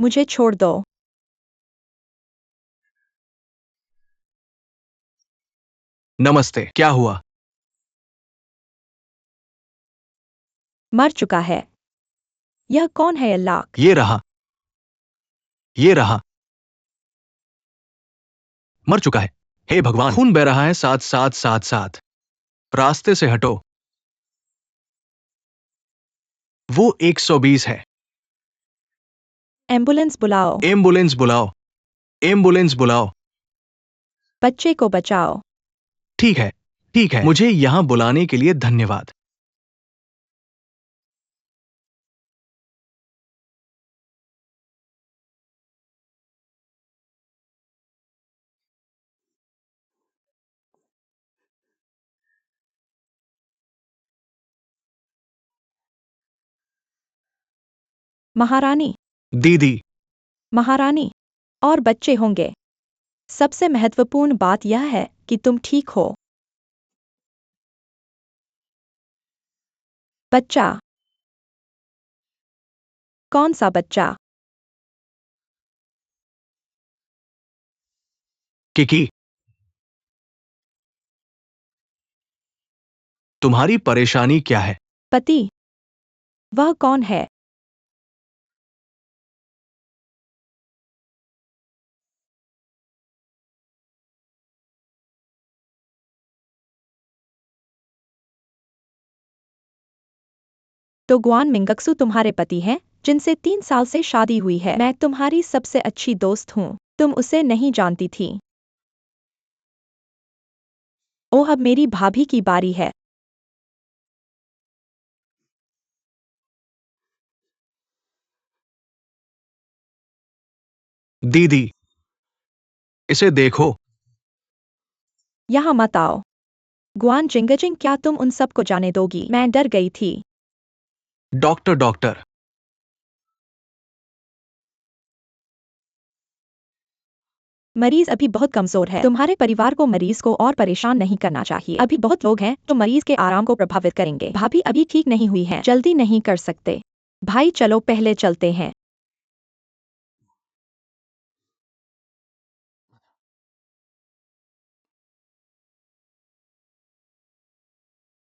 मुझे छोड़ दो। नमस्ते, क्या हुआ? मर चुका है। यह कौन है अल्लाह? ये रहा। ये रहा। मर चुका है। हे भगवान, खून बह रहा है साथ साथ साथ साथ। रास्ते से हटो। वो 120 है। एम्बुलेंस बुलाओ। एम्बुलेंस बुलाओ। एम्बुलेंस बुलाओ। बच्चे को बचाओ। ठीक है। ठीक है, मुझे यहां बुलाने के लिए धन्यवाद। महारानी। दीदी। महारानी। और बच्चे होंगे। सबसे महत्वपूर्ण बात यह है कि तुम ठीक हो। बच्चा। कौन सा बच्चा? किकी। तुम्हारी परेशानी क्या है? पति। वह कौन है? तो गुआन मिंगक्सु तुम्हारे पति हैं, जिनसे 3 साल से शादी हुई है। मैं तुम्हारी सबसे अच्छी दोस्त हूँ। तुम उसे नहीं जानती थी। ओह, अब मेरी भाभी की बारी है। दीदी, इसे देखो। यहाँ मत आओ। गुआन जिंगजिंग, क्या तुम उन सबको जाने दोगी? मैं डर गई थी। Doctor doctor. मरीज अभी बहुत कमजोर है। तुम्हारे परिवार को मरीज को और परेशान नहीं करना चाहिए। अभी बहुत लोग हैं जो मरीज के आराम को प्रभावित करेंगे। भाभी अभी ठीक नहीं हुई है, जल्दी नहीं कर सकते। भाई चलो पहले चलते हैं।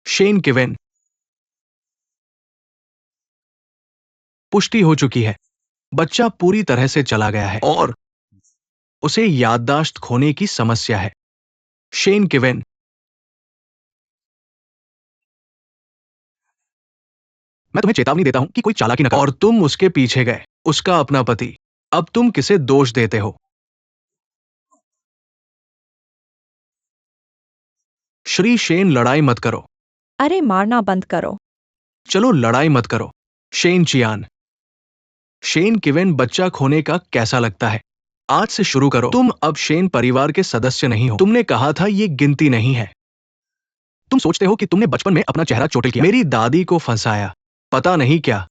शेन किवेन। पुष्टि हो चुकी है। बच्चा पूरी तरह से चला गया है और उसे याददाश्त खोने की समस्या है। शेन किवेन। मैं तुम्हें चेतावनी देता हूं कि कोई चालाकी न करो। और तुम उसके पीछे गए, उसका अपना पति। अब तुम किसे दोष देते हो? श्री शेन, लड़ाई मत करो। अरे मारना बंद करो। चलो लड़ाई मत करो। शेन चियान। शेन किवेन, बच्चा खोने का कैसा लगता है? आज से शुरू करो। तुम अब शेन परिवार के सदस्य नहीं हो। तुमने कहा था ये गिनती नहीं है। तुम सोचते हो कि तुमने बचपन में अपना चेहरा चोटिल किया, मेरी दादी को फंसाया, पता नहीं क्या।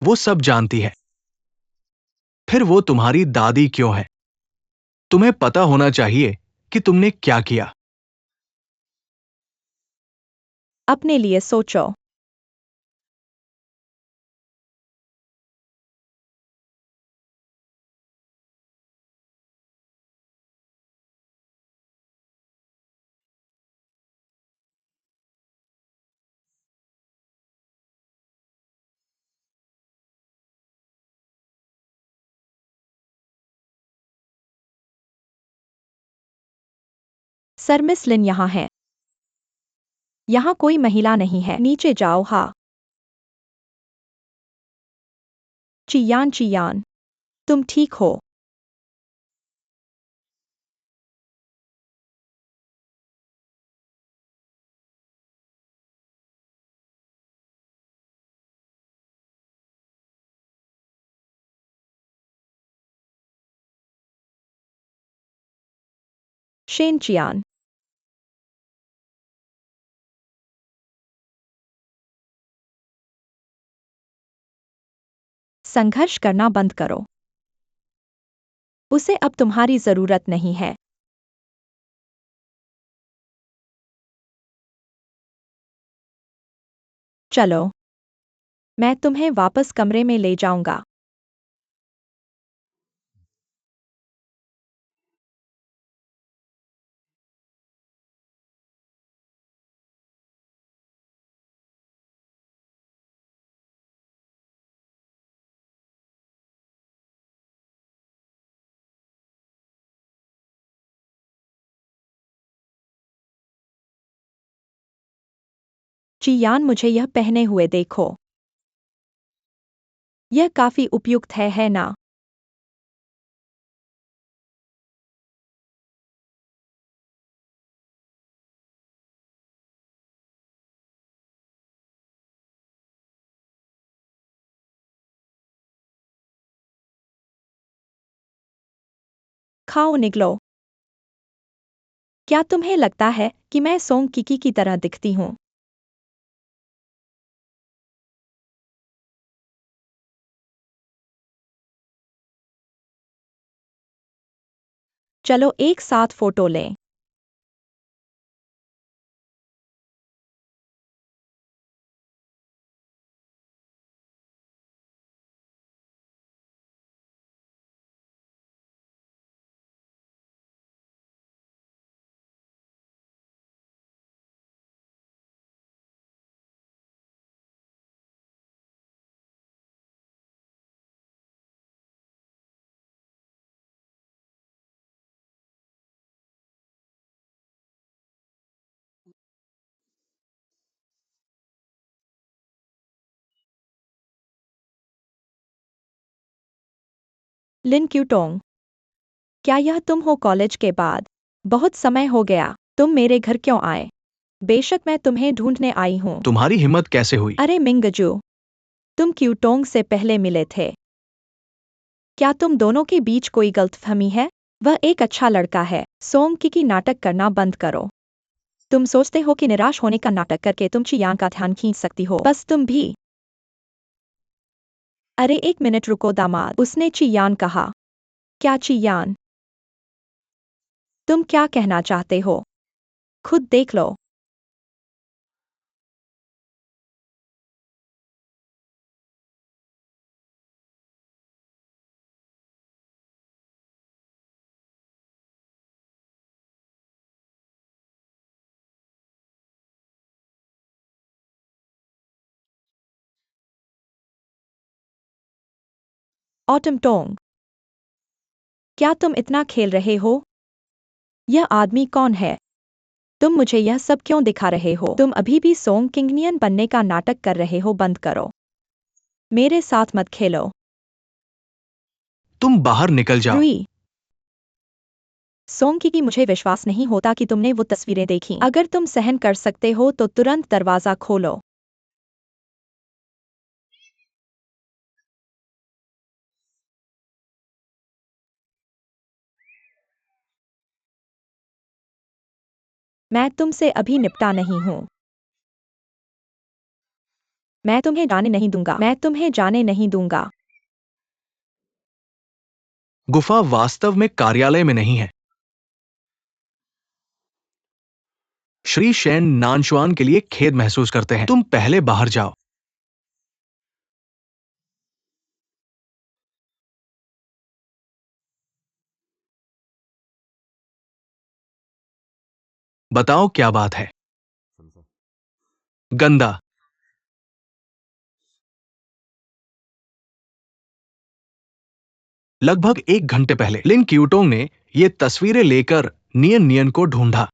वो सब जानती है। फिर वो तुम्हारी दादी क्यों है? तुम्हें पता होना चाहिए कि तुमने क्या किया। अपने लिए सोचो। सर मिस लिन यहाँ है। यहाँ कोई महिला नहीं है। नीचे जाओ। हाँ। चियान चियान, तुम ठीक हो? शेन चियान। संघर्ष करना बंद करो। उसे अब तुम्हारी जरूरत नहीं है। चलो, मैं तुम्हें वापस कमरे में ले जाऊंगा। चियान, मुझे यह पहने हुए देखो। यह काफी उपयुक्त है ना? खाओ, निकलो। क्या तुम्हें लगता है कि मैं सोंग किकी की तरह दिखती हूँ? चलो एक साथ फोटो लें। लिन क्यूटोंग, क्या यह तुम हो कॉलेज के बाद? बहुत समय हो गया। तुम मेरे घर क्यों आए? बेशक मैं तुम्हें ढूंढने आई हूँ। तुम्हारी हिम्मत कैसे हुई? अरे मिंगजू, तुम क्यूटोंग से पहले मिले थे। क्या तुम दोनों के बीच कोई गलतफहमी है? वह एक अच्छा लड़का है। सोंग की नाटक करना बंद करो। तुम सोचते हो कि निराश होने का नाटक करके तुम चियान का ध्यान खींच सकती हो, बस तुम भी। अरे एक मिनट रुको दामाद, उसने चियान कहा। क्या चियान? तुम क्या कहना चाहते हो? खुद देख लो। ऑटम टोंग, क्या तुम इतना खेल रहे हो? यह आदमी कौन है? तुम मुझे यह सब क्यों दिखा रहे हो? तुम अभी भी सोंग किंगनियन बनने का नाटक कर रहे हो, बंद करो। मेरे साथ मत खेलो। तुम बाहर निकल जाओ। रुई, सोंग की मुझे विश्वास नहीं होता कि तुमने वो तस्वीरें देखी। अगर तुम सहन कर सकते हो तो तुरंत दरवाजा खोलो। मैं तुमसे अभी निपटा नहीं हूँ। मैं तुम्हें जाने नहीं दूंगा। मैं तुम्हें जाने नहीं दूंगा। गुफा वास्तव में कार्यालय में नहीं है। श्री शेन नानशुआन के लिए खेद महसूस करते हैं। तुम पहले बाहर जाओ। बताओ क्या बात है? गंदा। लगभग 1 घंटे पहले लिन क्यूटोंग ने ये तस्वीरें लेकर नियन नियन को ढूंढा।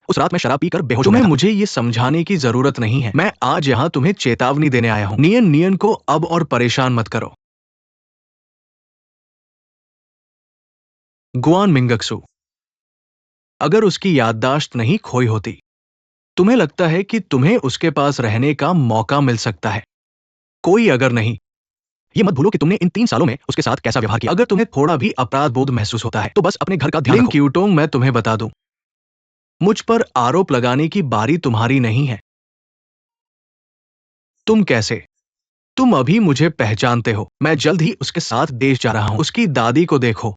उस रात मैं शराब पीकर बेहोश हो गया था। मुझे ये समझाने की जरूरत नहीं है। मैं आज यहाँ तुम्हें चेतावनी देने आया हूँ। नियन नियन को अब और परेशान मत करो। गुआन मिंगक्सू, अगर उसकी याददाश्त नहीं खोई होती, तुम्हें लगता है कि तुम्हें उसके पास रहने का मौका मिल सकता है? कोई अगर नहीं। ये मत भूलो कि तुमने इन 3 सालों में उसके साथ कैसा व्यवहार किया। अगर तुम्हें थोड़ा भी अपराध बोध महसूस होता है तो बस अपने घर का ध्यान रखो। लिन क्यूटोंग, मैं तुम्हें बता दूं, मुझ पर आरोप लगाने की बारी तुम्हारी नहीं है। तुम कैसे? तुम अभी मुझे पहचानते हो। मैं जल्द ही उसके साथ देश जा रहा हूं। उसकी दादी को देखो।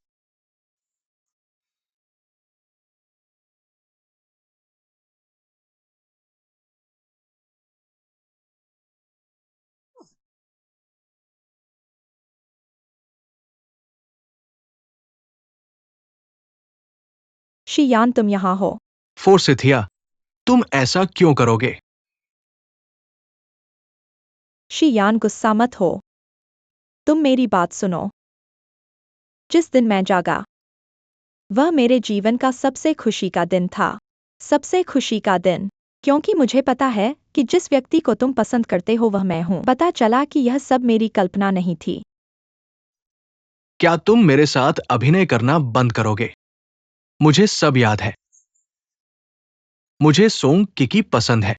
शियान, तुम यहाँ हो। फोर्सिथिया, तुम ऐसा क्यों करोगे? शियान गुस्सा मत हो। तुम मेरी बात सुनो। जिस दिन मैं जागा, वह मेरे जीवन का सबसे खुशी का दिन था। सबसे खुशी का दिन, क्योंकि मुझे पता है कि जिस व्यक्ति को तुम पसंद करते हो वह मैं हूँ। पता चला कि यह सब मेरी कल्पना नहीं थी। क्या तुम मेरे साथ अभिनय करना बंद करोगे? मुझे सब याद है। मुझे सोंग किकी पसंद है।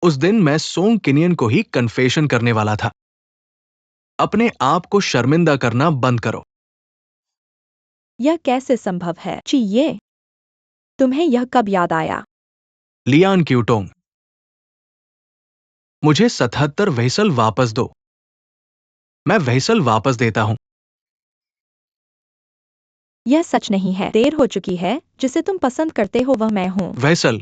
उस दिन मैं सोंग किनियन को ही कन्फेशन करने वाला था। अपने आप को शर्मिंदा करना बंद करो। यह कैसे संभव है? ये तुम्हें यह कब याद आया? लियान क्यूटोंग, मुझे 77 व्हीसल वापस दो। मैं व्हीसल वापस देता हूं। यह सच नहीं है। देर हो चुकी है। जिसे तुम पसंद करते हो वह मैं हूँ। व्हीसल,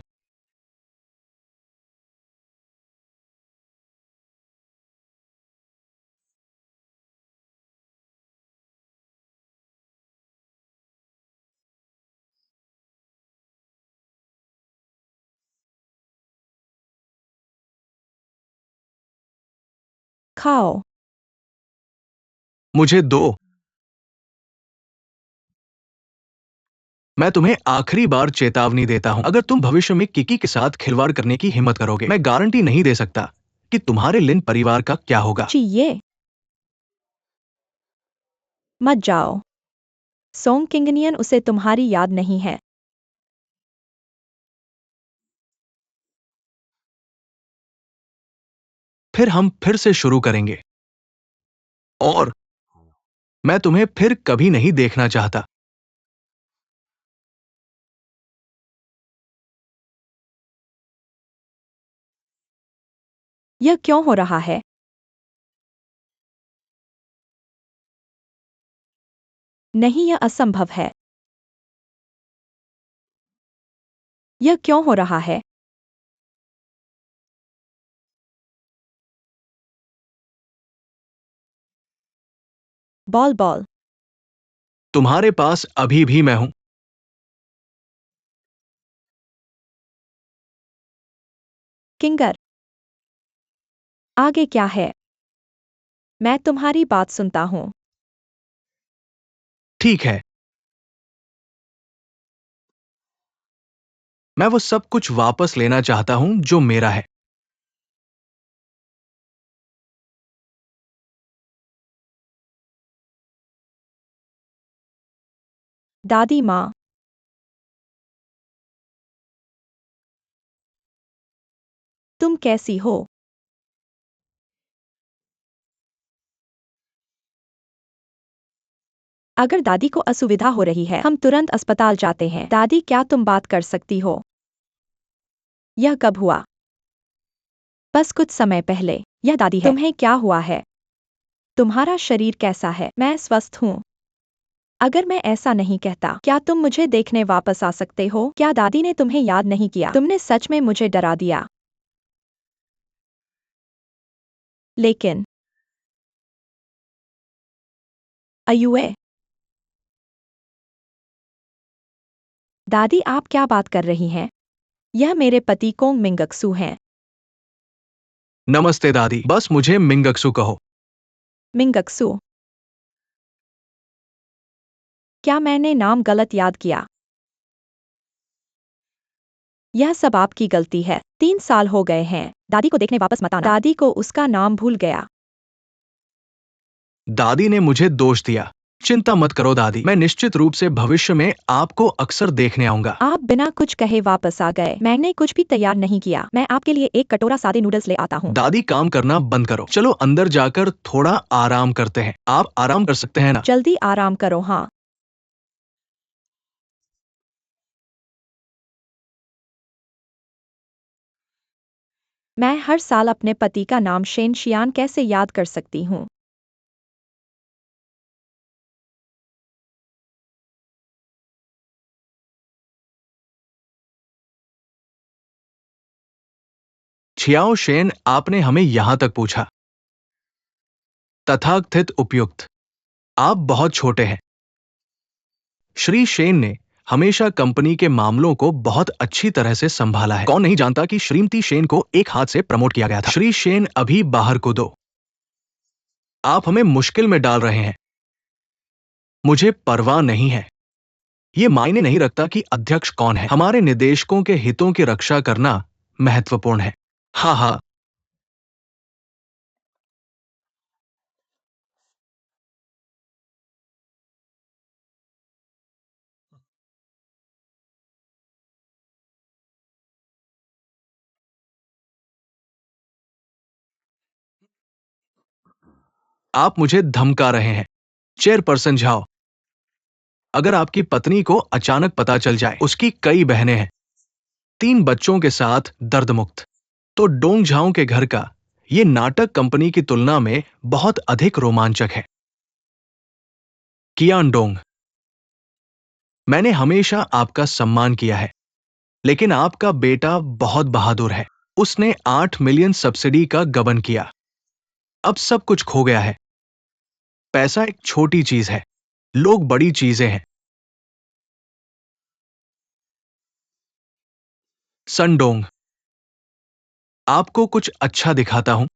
खाओ। मुझे दो। मैं तुम्हें आखिरी बार चेतावनी देता हूं, अगर तुम भविष्य में किकी के साथ खिलवाड़ करने की हिम्मत करोगे, मैं गारंटी नहीं दे सकता कि तुम्हारे लिन परिवार का क्या होगा। ये मत जाओ। सोंग किंगनियन, उसे तुम्हारी याद नहीं है। फिर हम फिर से शुरू करेंगे और मैं तुम्हें फिर कभी नहीं देखना चाहता। यह क्यों हो रहा है? नहीं, यह असंभव है। यह क्यों हो रहा है? Ball ball. तुम्हारे पास अभी भी मैं हूं। किंगर, आगे क्या है? मैं तुम्हारी बात सुनता हूँ। ठीक है, मैं वो सब कुछ वापस लेना चाहता हूं जो मेरा है। दादी माँ, तुम कैसी हो? अगर दादी को असुविधा हो रही है, हम तुरंत अस्पताल जाते हैं। दादी, क्या तुम बात कर सकती हो? यह कब हुआ? बस कुछ समय पहले। यह दादी है। तुम्हें क्या हुआ है? तुम्हारा शरीर कैसा है? मैं स्वस्थ हूँ। अगर मैं ऐसा नहीं कहता, क्या तुम मुझे देखने वापस आ सकते हो? क्या दादी ने तुम्हें याद नहीं किया? तुमने सच में मुझे डरा दिया। लेकिन अयुए, दादी, आप क्या बात कर रही हैं? यह मेरे पति कोंग मिंगक्सू हैं। नमस्ते दादी, बस मुझे मिंगक्सु कहो। मिंगक्सू, क्या मैंने नाम गलत याद किया? यह सब आपकी गलती है। 3 साल हो गए हैं। दादी को देखने वापस मत आना। दादी को उसका नाम भूल गया। दादी ने मुझे दोष दिया। चिंता मत करो दादी, मैं निश्चित रूप से भविष्य में आपको अक्सर देखने आऊंगा। आप बिना कुछ कहे वापस आ गए। मैंने कुछ भी तैयार नहीं किया। मैं आपके लिए एक कटोरा सादे नूडल्स ले आता हूँ। दादी, काम करना बंद करो। चलो अंदर जाकर थोड़ा आराम करते हैं। आप आराम कर सकते हैं ना? जल्दी आराम करो। हाँ। मैं हर साल अपने पति का नाम शेन शियान कैसे याद कर सकती हूँ? छियाओ शेन, आपने हमें यहां तक पूछा। तथाकथित उपयुक्त, आप बहुत छोटे हैं। श्री शेन ने हमेशा कंपनी के मामलों को बहुत अच्छी तरह से संभाला है। कौन नहीं जानता कि श्रीमती शेन को एक हाथ से प्रमोट किया गया था। श्री शेन, अभी बाहर कूदो। आप हमें मुश्किल में डाल रहे हैं। मुझे परवाह नहीं है। ये मायने नहीं रखता कि अध्यक्ष कौन है। हमारे निदेशकों के हितों की रक्षा करना महत्वपूर्ण है। हाँ हाँ। आप मुझे धमका रहे हैं। चेयरपर्सन झाओ, अगर आपकी पत्नी को अचानक पता चल जाए, उसकी कई बहनें हैं, 3 बच्चों के साथ दर्दमुक्त, तो डोंग झाओ के घर का ये नाटक कंपनी की तुलना में बहुत अधिक रोमांचक है। कियान डोंग, मैंने हमेशा आपका सम्मान किया है, लेकिन आपका बेटा बहुत बहादुर है। उसने 8 मिलियन सब्सिडी का गबन किया। अब सब कुछ खो गया है। पैसा एक छोटी चीज है, लोग बड़ी चीजें हैं। सनडोंग, आपको कुछ अच्छा दिखाता हूं।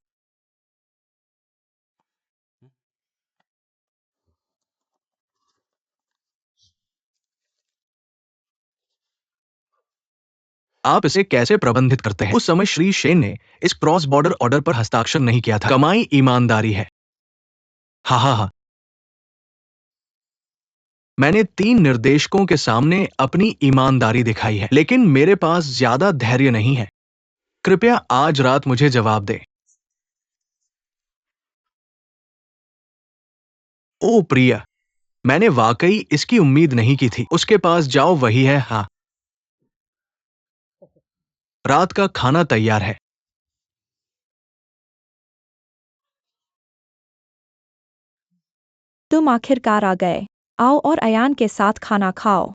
आप इसे कैसे प्रबंधित करते हैं? उस समय श्री शेन ने इस क्रॉस बॉर्डर ऑर्डर पर हस्ताक्षर नहीं किया था। कमाई ईमानदारी है। हाँ हाँ हाँ। मैंने 3 निर्देशकों के सामने अपनी ईमानदारी दिखाई है, लेकिन मेरे पास ज्यादा धैर्य नहीं है। कृपया आज रात मुझे जवाब दे। ओ प्रिया, मैंने वाकई इसकी उम्मीद नहीं की थी। उसके पास जाओ, वही है। हाँ, रात का खाना तैयार है। तुम आखिरकार आ गए। आओ और अयान के साथ खाना खाओ।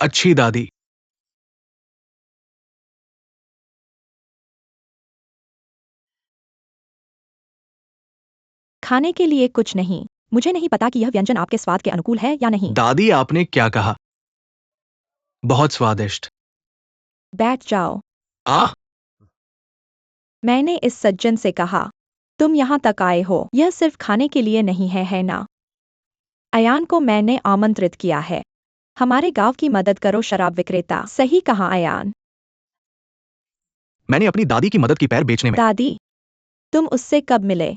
अच्छी दादी। खाने के लिए कुछ नहीं। मुझे नहीं पता कि यह व्यंजन आपके स्वाद के अनुकूल है या नहीं। दादी, आपने क्या कहा? बहुत स्वादिष्ट। बैठ जाओ। आह, मैंने इस सज्जन से कहा, तुम यहाँ तक आए हो, यह सिर्फ खाने के लिए नहीं है, है ना? अयान को मैंने आमंत्रित किया है। हमारे गांव की मदद करो, शराब विक्रेता। सही कहा अयान। मैंने अपनी दादी की मदद की पैर बेचने में। दादी, तुम उससे कब मिले?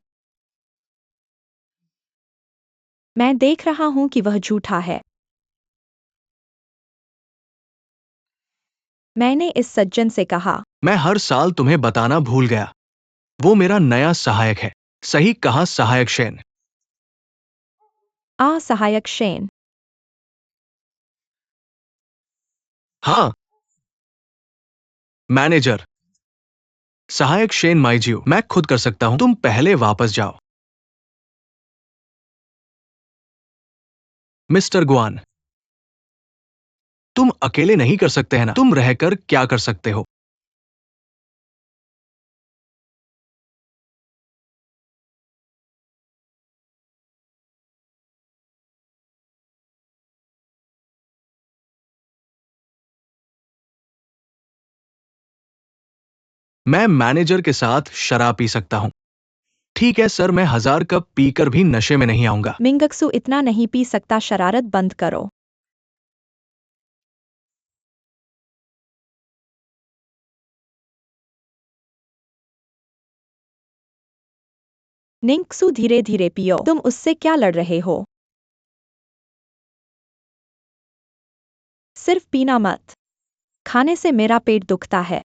मैं देख रहा हूं कि वह झूठा है। मैंने इस सज्जन से कहा, मैं हर साल तुम्हें बताना भूल गया। वो मेरा नया सहायक है। सही कहा, सहायक शेन। सहायक शेन। हाँ, मैनेजर। सहायक शेन माइजियो, मैं खुद कर सकता हूं। तुम पहले वापस जाओ। मिस्टर गुआन, तुम अकेले नहीं कर सकते हैं ना? तुम रहकर क्या कर सकते हो? मैं मैनेजर के साथ शराब पी सकता हूं। ठीक है सर, मैं 1000 कप पीकर भी नशे में नहीं आऊंगा। मिंगक्सु इतना नहीं पी सकता, शरारत बंद करो। निंगक्सु, धीरे धीरे पियो। तुम उससे क्या लड़ रहे हो? सिर्फ पीना मत। खाने से मेरा पेट दुखता है।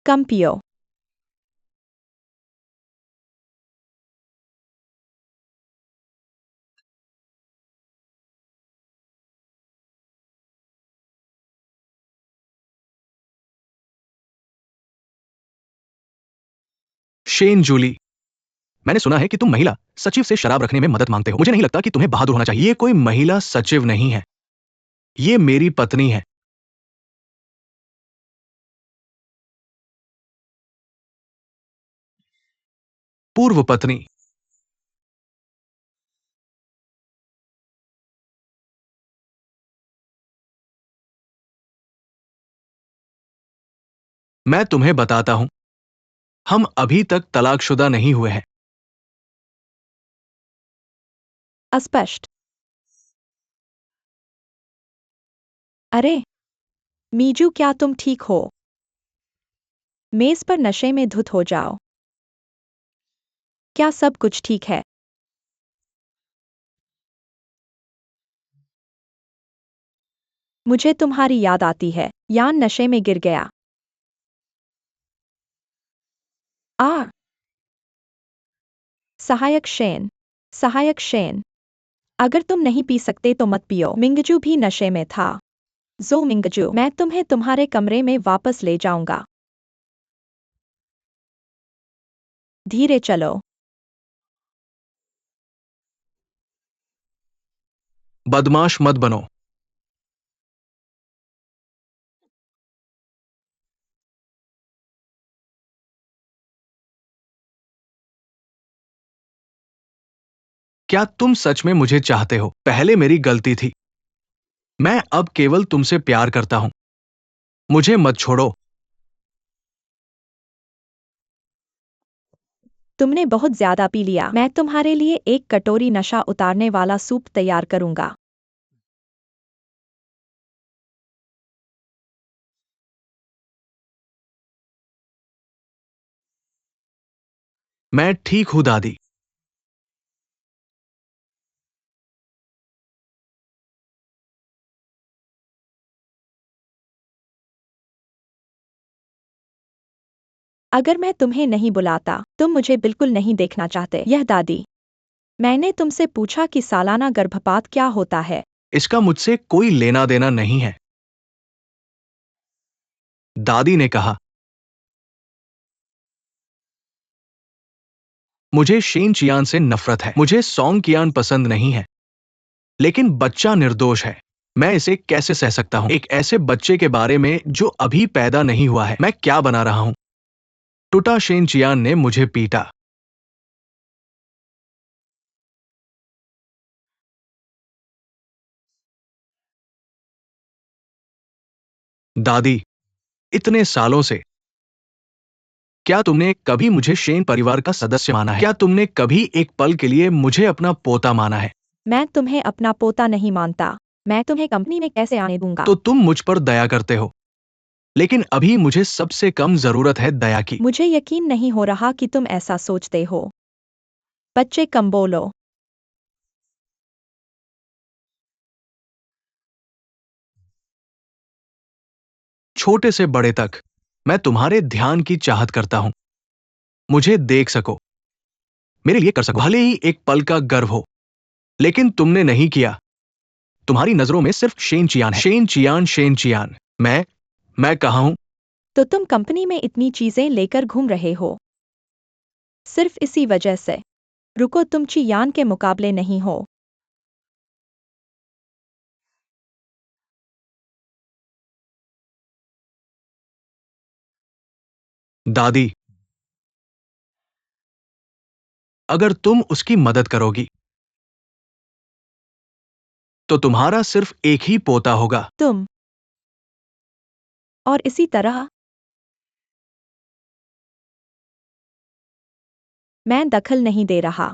कम पियो। शेन जूली, मैंने सुना है कि तुम महिला सचिव से शराब रखने में मदद मांगते हो। मुझे नहीं लगता कि तुम्हें बहादुर होना चाहिए। ये कोई महिला सचिव नहीं है, ये मेरी पत्नी है। पूर्व पत्नी। मैं तुम्हें बताता हूं, हम अभी तक तलाकशुदा नहीं हुए हैं। अस्पष्ट। अरे मीजू, क्या तुम ठीक हो? मेज पर नशे में धुत हो जाओ। क्या सब कुछ ठीक है? मुझे तुम्हारी याद आती है। यान नशे में गिर गया। आ सहायक शेन। सहायक शेन, अगर तुम नहीं पी सकते तो मत पियो। मिंगजू भी नशे में था। जो मिंगजू, मैं तुम्हें तुम्हारे कमरे में वापस ले जाऊंगा। धीरे चलो। बदमाश मत बनो। क्या तुम सच में मुझे चाहते हो? पहले मेरी गलती थी। मैं अब केवल तुमसे प्यार करता हूं। मुझे मत छोड़ो। तुमने बहुत ज्यादा पी लिया। मैं तुम्हारे लिए एक कटोरी नशा उतारने वाला सूप तैयार करूंगा। मैं ठीक हूं दादी। अगर मैं तुम्हें नहीं बुलाता, तुम मुझे बिल्कुल नहीं देखना चाहते। यह दादी। मैंने तुमसे पूछा कि सालाना गर्भपात क्या होता है। इसका मुझसे कोई लेना देना नहीं है, दादी ने कहा। मुझे शेन चियान से नफरत है। मुझे सोंग कियान पसंद नहीं है, लेकिन बच्चा निर्दोष है। मैं इसे कैसे सह सकता हूं? एक ऐसे बच्चे के बारे में जो अभी पैदा नहीं हुआ है। मैं क्या बना रहा हूं? टूटा शेन चियान ने मुझे पीटा। दादी, इतने सालों से क्या तुमने कभी मुझे शेन परिवार का सदस्य माना है? क्या तुमने कभी एक पल के लिए मुझे अपना पोता माना है? मैं तुम्हें अपना पोता नहीं मानता। मैं तुम्हें कंपनी में कैसे आने दूंगा? तो तुम मुझ पर दया करते हो, लेकिन अभी मुझे सबसे कम जरूरत है दया की। मुझे यकीन नहीं हो रहा कि तुम ऐसा सोचते हो। बच्चे, कम बोलो। छोटे से बड़े तक, मैं तुम्हारे ध्यान की चाहत करता हूं। मुझे देख सको, मेरे लिए कर सको, भले ही एक पल का गर्व हो। लेकिन तुमने नहीं किया। तुम्हारी नजरों में सिर्फ शेन चियान है। Shane Chiyaan, Shane Chiyaan. मैं कहाँ हूं? तो तुम कंपनी में इतनी चीजें लेकर घूम रहे हो सिर्फ इसी वजह से। रुको, तुम चियान के मुकाबले नहीं हो। दादी, अगर तुम उसकी मदद करोगी तो तुम्हारा सिर्फ एक ही पोता होगा। तुम और इसी तरह। मैं दखल नहीं दे रहा।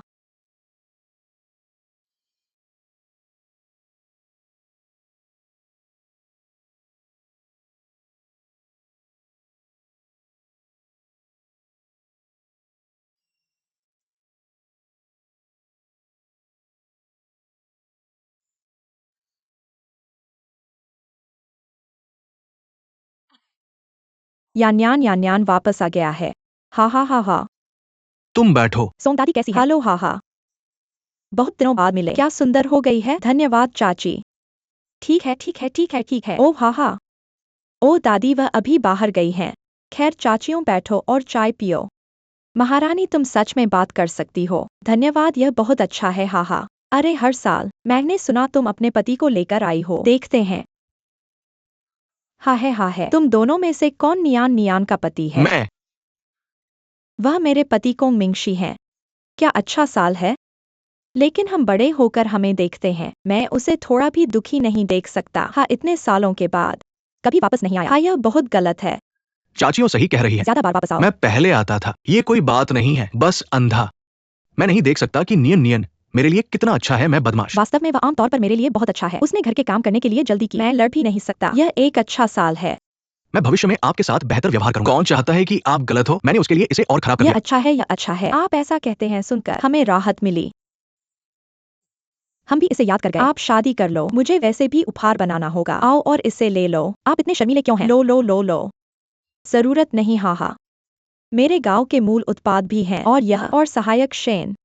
यान्यान वापस आ गया है। हा हा हा हा। तुम बैठो। सोंग, दादी कैसी है? हेलो, हा हा। बहुत दिनों बाद मिले। क्या सुंदर हो गई है। धन्यवाद चाची। ठीक है, ठीक है, ठीक है, ठीक है। ओ हा हा। ओ दादी, वह अभी बाहर गई हैं। खैर चाचियों, बैठो और चाय पियो। महारानी, तुम सच में बात कर सकती हो। धन्यवाद, यह बहुत अच्छा है। हा हा। अरे हर साल। मैंने सुना तुम अपने पति को लेकर आई हो। देखते हैं। हाँ है, हाँ है। तुम दोनों में से कौन नियान नियान का पति है? मैं। वह मेरे पति को मिंगशी हैं। क्या अच्छा साल है। लेकिन हम बड़े होकर हमें देखते हैं। मैं उसे थोड़ा भी दुखी नहीं देख सकता। हाँ, इतने सालों के बाद कभी वापस नहीं आया। हाँ, यह बहुत गलत है। चाचियों सही कह रही है। ज्यादा बार वापस आओ। मैं पहले आता था। ये कोई बात नहीं है, बस अंधा। मैं नहीं देख सकता कि नियन नियन मेरे लिए कितना अच्छा है। मैं बदमाश। वास्तव में वह आमतौर पर मेरे लिए बहुत अच्छा है। उसने घर के काम करने के लिए जल्दी की। मैं लड़ भी नहीं सकता। यह एक अच्छा साल है। मैं भविष्य में आपके साथ बेहतर व्यवहार करूंगा। कौन चाहता है कि आप गलत हो? मैंने उसके लिए इसे और खराब कर यह दिया। अच्छा है, यह अच्छा है। आप ऐसा कहते हैं सुनकर हमें राहत मिली। हम भी इसे याद कर गए। आप शादी कर लो। मुझे वैसे भी उपहार बनाना होगा। आओ और इसे ले लो। आप इतने शर्मीले क्यों हैं? लो लो लो लो। जरूरत नहीं। हाँ। मेरे गांव के मूल उत्पाद भी हैं और यह और सहायक शेन।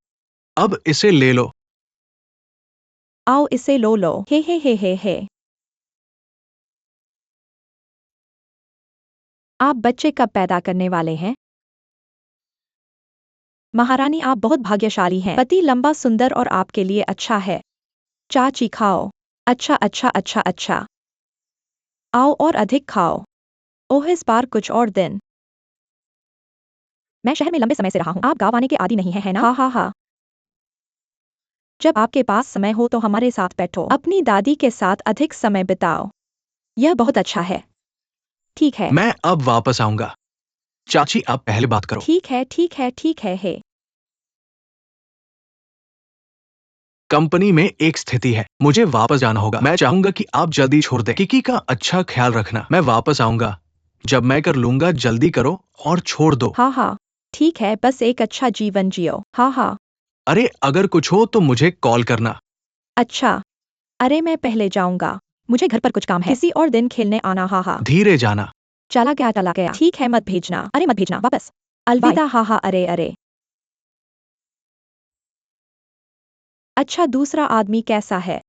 अब इसे ले लो। आओ इसे लो लो। हे। आप बच्चे कब पैदा करने वाले हैं? महारानी आप बहुत भाग्यशाली हैं। पति लंबा सुंदर और आपके लिए अच्छा है। चाची खाओ। अच्छा। आओ और अधिक खाओ। ओह इस बार कुछ और दिन। मैं शहर में लंबे समय से रहा हूँ। आप गाँव आने के आदी नहीं है ना? हाँ। जब आपके पास समय हो तो हमारे साथ बैठो। अपनी दादी के साथ अधिक समय बिताओ। यह बहुत अच्छा है। ठीक है। मैं अब वापस आऊंगा। चाची आप पहले बात करो। ठीक है। हे। कंपनी में एक स्थिति है, मुझे वापस जाना होगा। मैं चाहूंगा कि आप जल्दी छोड़ दें। किकी का अच्छा ख्याल रखना। मैं वापस आऊंगा जब मैं कर लूंगा। जल्दी करो और छोड़ दो। हाँ। ठीक है, बस एक अच्छा जीवन जियो। हाँ। अरे अगर कुछ हो तो मुझे कॉल करना। अच्छा। अरे मैं पहले जाऊंगा। मुझे घर पर कुछ काम है। किसी और दिन खेलने आना। हाँ। धीरे जाना। चला गया। ठीक है, मत भेजना। अरे मत भेजना वापस। अलविदा। हाँ। अरे। अच्छा, दूसरा आदमी कैसा है?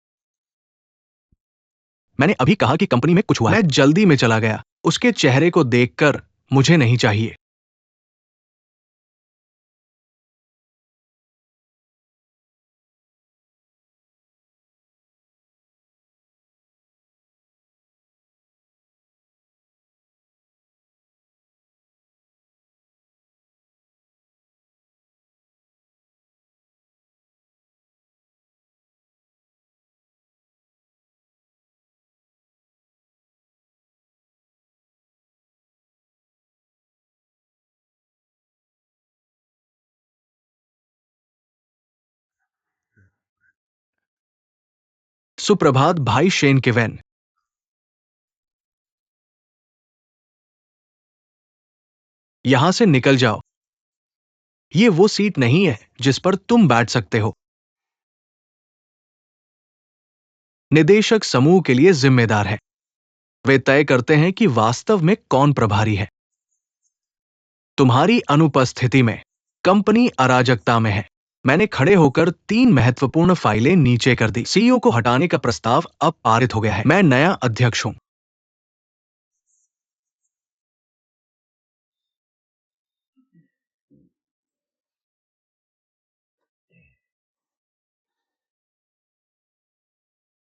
मैंने अभी कहा कि कंपनी में कुछ हुआ है। मैं जल्दी में चला गया। उसके चेहरे को देखकर मुझे नहीं चाहिए। सुप्रभात भाई शेन केवेन। यहां से निकल जाओ। ये वो सीट नहीं है जिस पर तुम बैठ सकते हो। निदेशक समूह के लिए जिम्मेदार है। वे तय करते हैं कि वास्तव में कौन प्रभारी है। तुम्हारी अनुपस्थिति में कंपनी अराजकता में है। मैंने खड़े होकर 3 महत्वपूर्ण फाइलें नीचे कर दी। सीईओ को हटाने का प्रस्ताव अब पारित हो गया है। मैं नया अध्यक्ष हूं।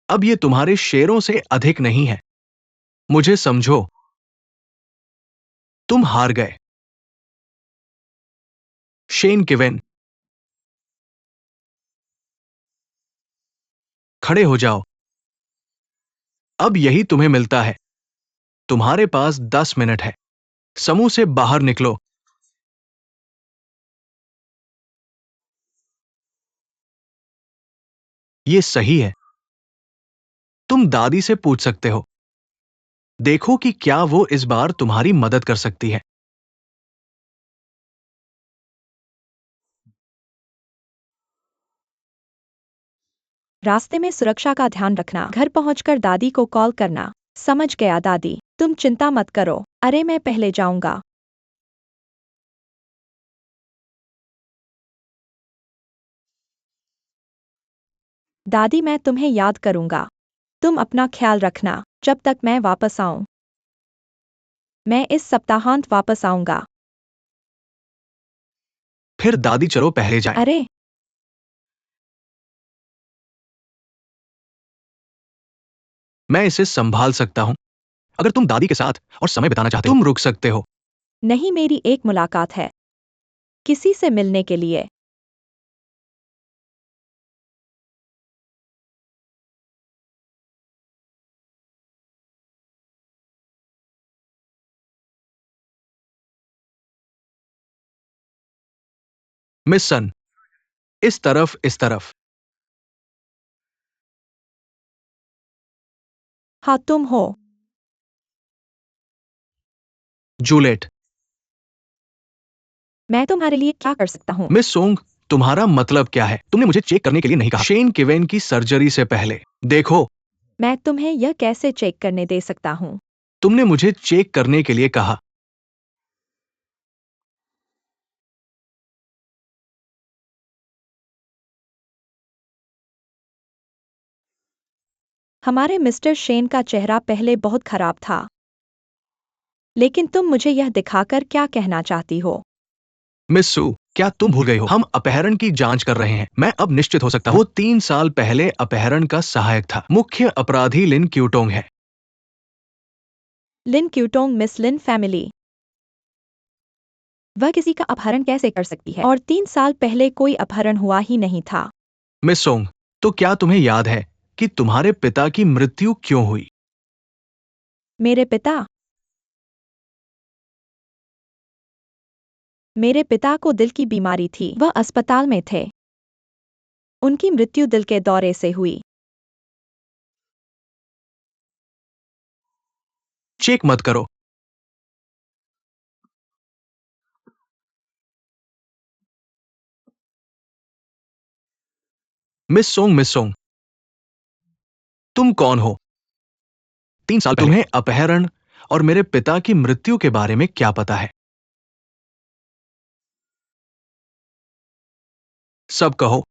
अब ये तुम्हारे शेरों से अधिक नहीं है। मुझे समझो, तुम हार गए। शेन केवेन, खड़े हो जाओ। अब यही तुम्हें मिलता है। तुम्हारे पास 10 मिनट है। समूह से बाहर निकलो। ये सही है। तुम दादी से पूछ सकते हो। देखो कि क्या वो इस बार तुम्हारी मदद कर सकती है। रास्ते में सुरक्षा का ध्यान रखना। घर पहुंचकर दादी को कॉल करना। समझ गया दादी, तुम चिंता मत करो। अरे मैं पहले जाऊंगा। दादी मैं तुम्हें याद करूंगा। तुम अपना ख्याल रखना जब तक मैं वापस आऊं। मैं इस सप्ताहांत वापस आऊंगा। फिर दादी चलो पहले जाएं। अरे मैं इसे संभाल सकता हूं। अगर तुम दादी के साथ और समय बिताना चाहते हो, तुम रुक सकते हो। नहीं, मेरी एक मुलाकात है किसी से मिलने के लिए। मिस सन, इस तरफ, इस तरफ। हाँ तुम हो। जूलियट। मैं तुम्हारे लिए क्या कर सकता हूँ? मिस सोंग, तुम्हारा मतलब क्या है? तुमने मुझे चेक करने के लिए नहीं कहा। शेन किवेन की सर्जरी से पहले देखो। मैं तुम्हें यह कैसे चेक करने दे सकता हूँ? तुमने मुझे चेक करने के लिए कहा। हमारे मिस्टर शेन का चेहरा पहले बहुत खराब था। लेकिन तुम मुझे यह दिखाकर क्या कहना चाहती हो? मिस सू, क्या तुम भूल गई हो? हम अपहरण की जांच कर रहे हैं। मैं अब निश्चित हो सकता हूँ। वो 3 साल पहले अपहरण का सहायक था। मुख्य अपराधी लिन क्यूटोंग है। लिन क्यूटोंग, मिस लिन फैमिली। वह किसी का अपहरण कैसे कर सकती है? और 3 साल पहले कोई अपहरण हुआ ही नहीं था। मिस सोंग, तो क्या तुम्हें याद है कि तुम्हारे पिता की मृत्यु क्यों हुई? मेरे पिता? मेरे पिता को दिल की बीमारी थी। वह अस्पताल में थे। उनकी मृत्यु दिल के दौरे से हुई। चेक मत करो। मिस सोंग, मिस सोंग, तुम कौन हो? 3 साल पहले तुम्हें अपहरण और मेरे पिता की मृत्यु के बारे में क्या पता है? सब कहो।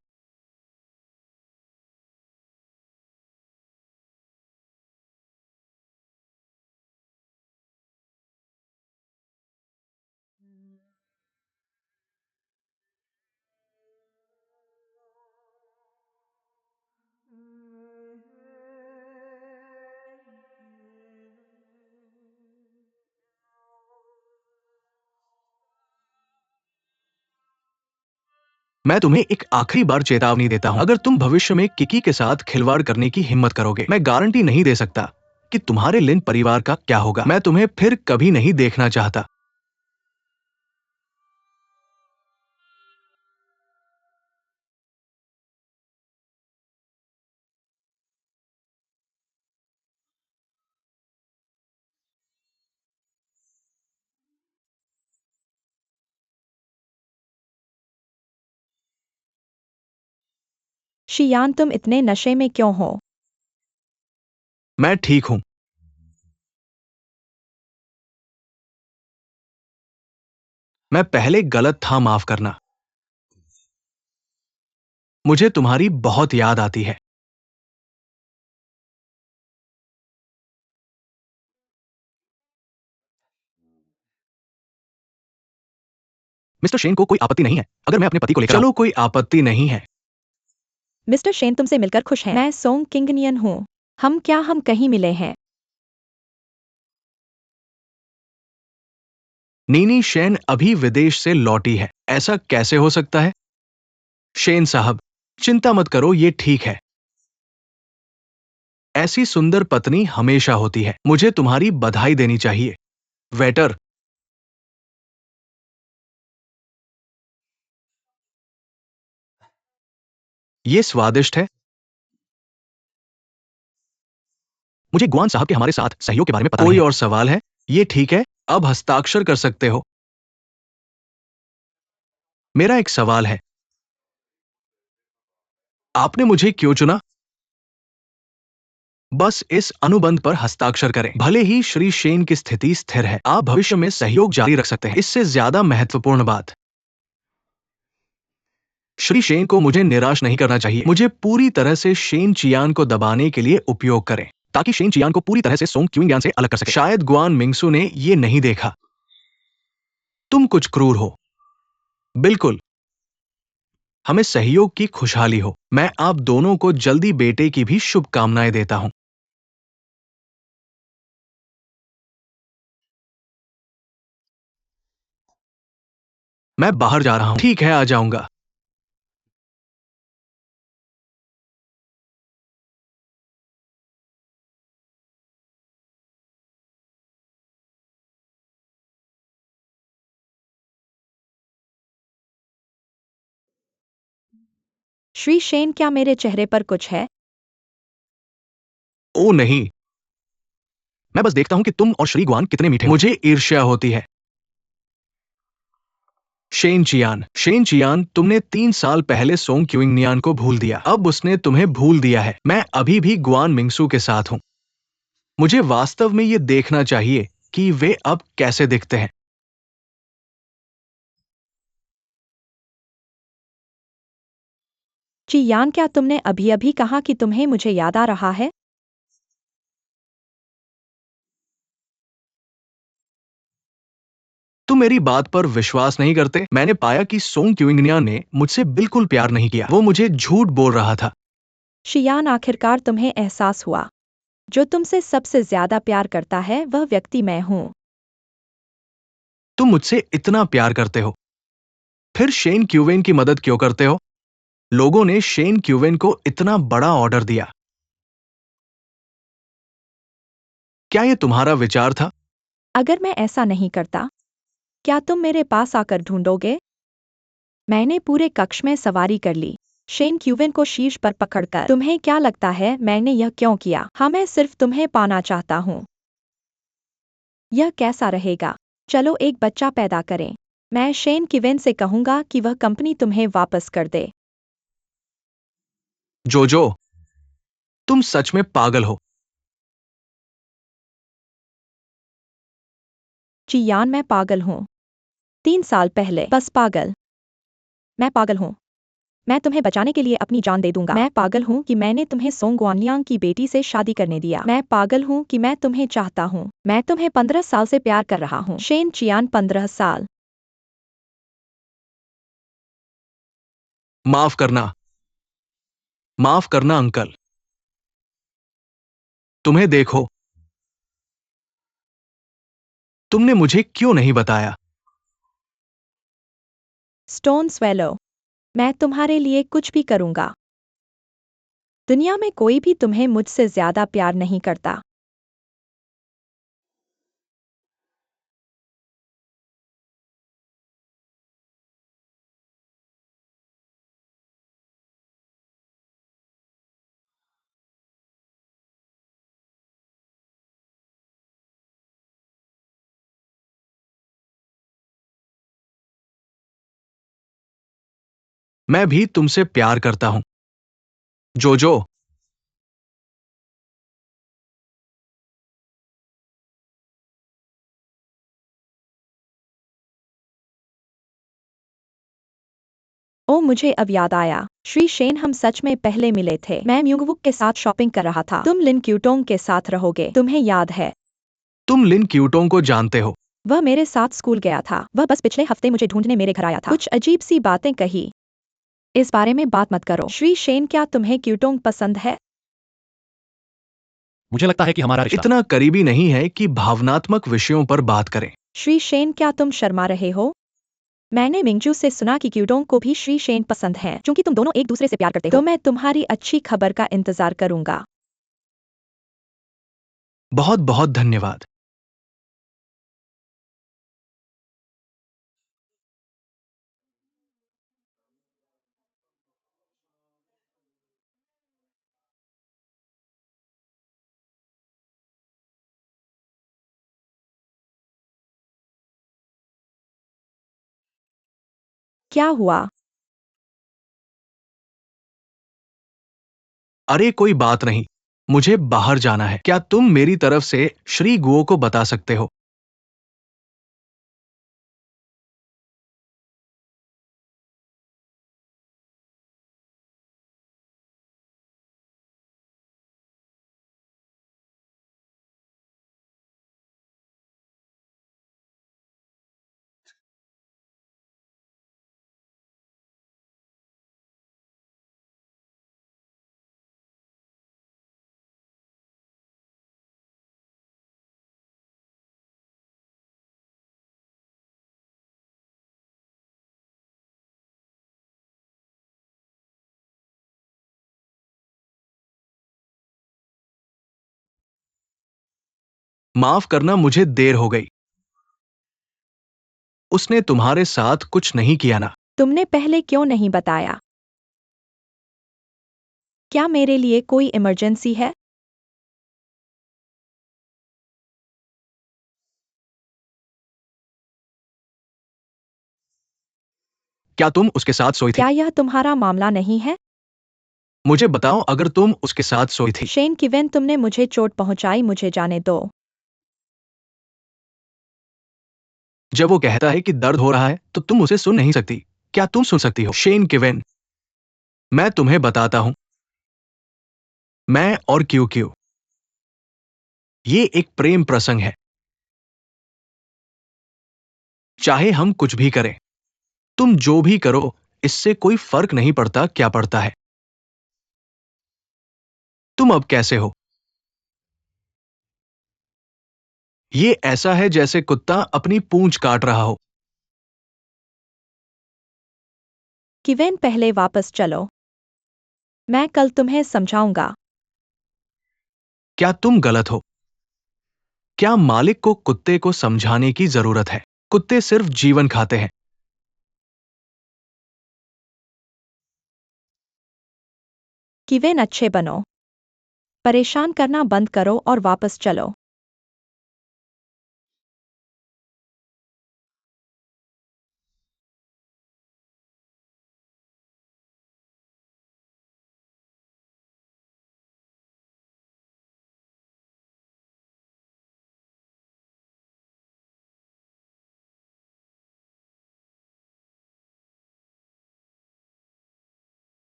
मैं तुम्हें एक आखिरी बार चेतावनी देता हूं। अगर तुम भविष्य में किकी के साथ खिलवाड़ करने की हिम्मत करोगे, मैं गारंटी नहीं दे सकता कि तुम्हारे लिन परिवार का क्या होगा। मैं तुम्हें फिर कभी नहीं देखना चाहता। शियान, तुम इतने नशे में क्यों हो? मैं ठीक हूं। मैं पहले गलत था, माफ करना। मुझे तुम्हारी बहुत याद आती है। मिस्टर शेन को कोई आपत्ति नहीं है अगर मैं अपने पति को लेकर चलो, कोई आपत्ति नहीं है। मिस्टर शेन तुमसे मिलकर खुश हैं। मैं सोंग किंगनियन हूँ। हम कहीं मिले हैं? नीनी शेन अभी विदेश से लौटी है। ऐसा कैसे हो सकता है? शेन साहब, चिंता मत करो, ये ठीक है। ऐसी सुंदर पत्नी हमेशा होती है। मुझे तुम्हारी बधाई देनी चाहिए। वेटर, ये स्वादिष्ट है। मुझे गुआन साहब के हमारे साथ सहयोग के बारे में पता नहीं है। कोई और सवाल है? ये ठीक है, अब हस्ताक्षर कर सकते हो। मेरा एक सवाल है, आपने मुझे क्यों चुना? बस इस अनुबंध पर हस्ताक्षर करें। भले ही श्री शेन की स्थिति स्थिर है, आप भविष्य में सहयोग जारी रख सकते हैं। इससे ज्यादा महत्वपूर्ण बात, श्री शेन को मुझे निराश नहीं करना चाहिए। मुझे पूरी तरह से शेन चियान को दबाने के लिए उपयोग करें, ताकि शेन चियान को पूरी तरह से सोंग क्विंगयान से अलग कर सके। शायद गुआन मिंगसू ने ये नहीं देखा। तुम कुछ क्रूर हो। बिल्कुल। हमें सहयोग की खुशहाली हो। मैं आप दोनों को जल्दी बेटे की भी शुभकामनाएं देता हूं। मैं बाहर जा रहा हूं। ठीक है, आ जाऊंगा। श्री शेन, क्या मेरे चेहरे पर कुछ है? ओ नहीं, मैं बस देखता हूं कि तुम और श्री गुआन कितने मीठे हो। मुझे ईर्ष्या होती है। शेन चियान, तुमने 3 साल पहले सोंग क्यूइंगनियान को भूल दिया। अब उसने तुम्हें भूल दिया है। मैं अभी भी गुआन मिंगसू के साथ हूं। मुझे वास्तव में ये देखना चाहिए कि वे अब कैसे दिखते हैं। चियान, क्या तुमने अभी-अभी कहा कि तुम्हें मुझे याद आ रहा है? तुम मेरी बात पर विश्वास नहीं करते? मैंने पाया कि सोंग क्यूइंगनियान ने मुझसे बिल्कुल प्यार नहीं किया। वो मुझे झूठ बोल रहा था। शियान, आखिरकार तुम्हें एहसास हुआ। जो तुमसे सबसे ज्यादा प्यार करता है वह व्यक्ति मैं हूँ। तुम मुझसे इतना प्यार करते हो, फिर शेन क्यूवेन की मदद क्यों करते हो? लोगों ने शेन क्यूवेन को इतना बड़ा ऑर्डर दिया। क्या ये तुम्हारा विचार था? अगर मैं ऐसा नहीं करता, क्या तुम मेरे पास आकर ढूंढोगे? मैंने पूरे कक्ष में सवारी कर ली, शेन क्यूवेन को शीर्ष पर पकड़कर। तुम्हें क्या लगता है मैंने यह क्यों किया? हाँ, मैं सिर्फ तुम्हें पाना चाहता हूँ। यह कैसा रहेगा? चलो एक बच्चा पैदा करें। मैं शेन क्यूवेन से कहूंगा कि वह कंपनी तुम्हें वापस कर दे। जोजो, तुम सच में पागल हो। चियान, मैं पागल हूँ। 3 साल पहले। बस पागल। मैं पागल हूँ। मैं तुम्हें बचाने के लिए अपनी जान दे दूंगा। मैं पागल हूँ कि मैंने तुम्हें सोंग गुआनलियांग की बेटी से शादी करने दिया। मैं पागल हूँ कि मैं तुम्हें चाहता हूँ। मैं तुम्हें 15 साल से प्यार कर रहा हूँ। शेन चियान, 15 साल। माफ करना। माफ करना अंकल। तुम्हें देखो, तुमने मुझे क्यों नहीं बताया? स्टोन स्वेलो, मैं तुम्हारे लिए कुछ भी करूंगा। दुनिया में कोई भी तुम्हें मुझसे ज्यादा प्यार नहीं करता। मैं भी तुमसे प्यार करता हूं, जोजो। ओ, मुझे अब याद आया। श्री शेन, हम सच में पहले मिले थे। मैं म्यूंगवुक के साथ शॉपिंग कर रहा था। तुम लिन क्यूटोंग के साथ रहोगे, तुम्हें याद है? तुम लिन क्यूटोंग को जानते हो? वह मेरे साथ स्कूल गया था। वह बस पिछले हफ्ते मुझे ढूंढने मेरे घर आया था। कुछ अजीब सी बातें कही। इस बारे में बात मत करो। श्री शेन, क्या तुम्हें क्यूटोंग पसंद है? मुझे लगता है कि हमारा रिश्ता इतना करीबी नहीं है कि भावनात्मक विषयों पर बात करें। श्री शेन, क्या तुम शर्मा रहे हो? मैंने मिंगजू से सुना कि क्यूटोंग को भी श्री शेन पसंद है। क्योंकि तुम दोनों एक दूसरे से प्यार करते हो, तो मैं तुम्हारी अच्छी खबर का इंतजार करूंगा। बहुत बहुत धन्यवाद। क्या हुआ? अरे कोई बात नहीं, मुझे बाहर जाना है। क्या तुम मेरी तरफ से श्री गुओ को बता सकते हो? माफ करना, मुझे देर हो गई। उसने तुम्हारे साथ कुछ नहीं किया ना? तुमने पहले क्यों नहीं बताया? क्या मेरे लिए कोई इमरजेंसी है? क्या तुम उसके साथ सोई थी? क्या यह तुम्हारा मामला नहीं है? मुझे बताओ अगर तुम उसके साथ सोई थी। शेन किवेन, तुमने मुझे चोट पहुंचाई, मुझे जाने दो। जब वो कहता है कि दर्द हो रहा है तो तुम उसे सुन नहीं सकती। क्या तुम सुन सकती हो? शेन किवेन, मैं तुम्हें बताता हूं। मैं और क्यू क्यू, ये एक प्रेम प्रसंग है। चाहे हम कुछ भी करें, तुम जो भी करो, इससे कोई फर्क नहीं पड़ता क्या पड़ता है। तुम अब कैसे हो? ये ऐसा है जैसे कुत्ता अपनी पूंछ काट रहा हो। किवेन, पहले वापस चलो। मैं कल तुम्हें समझाऊंगा। क्या तुम गलत हो? क्या मालिक को कुत्ते को समझाने की जरूरत है? कुत्ते सिर्फ जीवन खाते हैं। किवेन, अच्छे बनो। परेशान करना बंद करो और वापस चलो।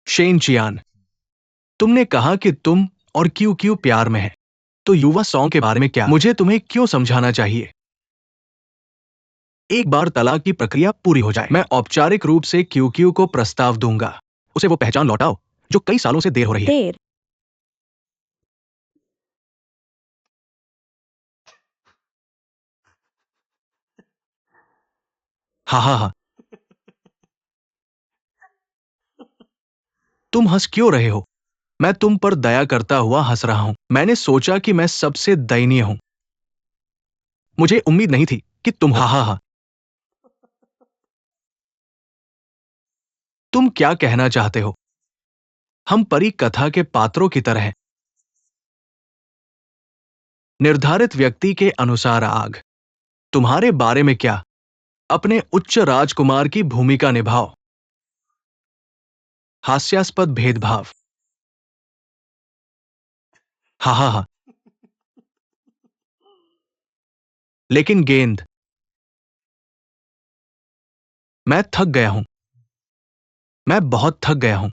शेन चियान, तुमने कहा कि तुम और क्यू क्यू प्यार में है, तो युवा सॉन्ग के बारे में क्या? मुझे तुम्हें क्यों समझाना चाहिए? एक बार तलाक की प्रक्रिया पूरी हो जाए, मैं औपचारिक रूप से क्यू क्यू को प्रस्ताव दूंगा। उसे वो पहचान लौटाओ जो कई सालों से देर हो रही है। देर? हाँ हाँ हाँ, तुम हंस क्यों रहे हो? मैं तुम पर दया करता हुआ हंस रहा हूं। मैंने सोचा कि मैं सबसे दयनीय हूं। मुझे उम्मीद नहीं थी कि तुम हाँ हाँ हाँ। तुम क्या कहना चाहते हो? हम परी कथा के पात्रों की तरह हैं। निर्धारित व्यक्ति के अनुसार आग। तुम्हारे बारे में क्या? अपने उच्च राजकुमार की भूमिका निभाओ। हास्यास्पद भेदभाव। हाँ हाँ हाँ। लेकिन गेंद। मैं थक गया हूं। मैं बहुत थक गया हूं।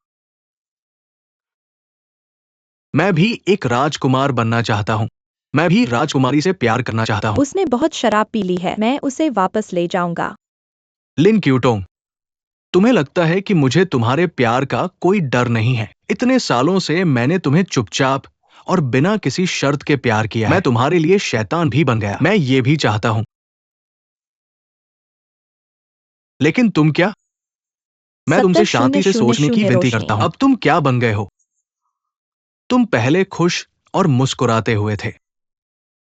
मैं भी एक राजकुमार बनना चाहता हूं। मैं भी राजकुमारी से प्यार करना चाहता हूं। उसने बहुत शराब पी ली है, मैं उसे वापस ले जाऊंगा। लिन क्यूटोंग, तुम्हें लगता है कि मुझे तुम्हारे प्यार का कोई डर नहीं है? इतने सालों से मैंने तुम्हें चुपचाप और बिना किसी शर्त के प्यार किया है। मैं तुम्हारे लिए शैतान भी बन गया। मैं ये भी चाहता हूं। लेकिन तुम क्या? मैं तुमसे 70 शून्य शांति से शून्य सोचने की शून्य विनती रोशनी। करता हूं। अब तुम क्या बन गए हो? तुम पहले खुश और मुस्कुराते हुए थे,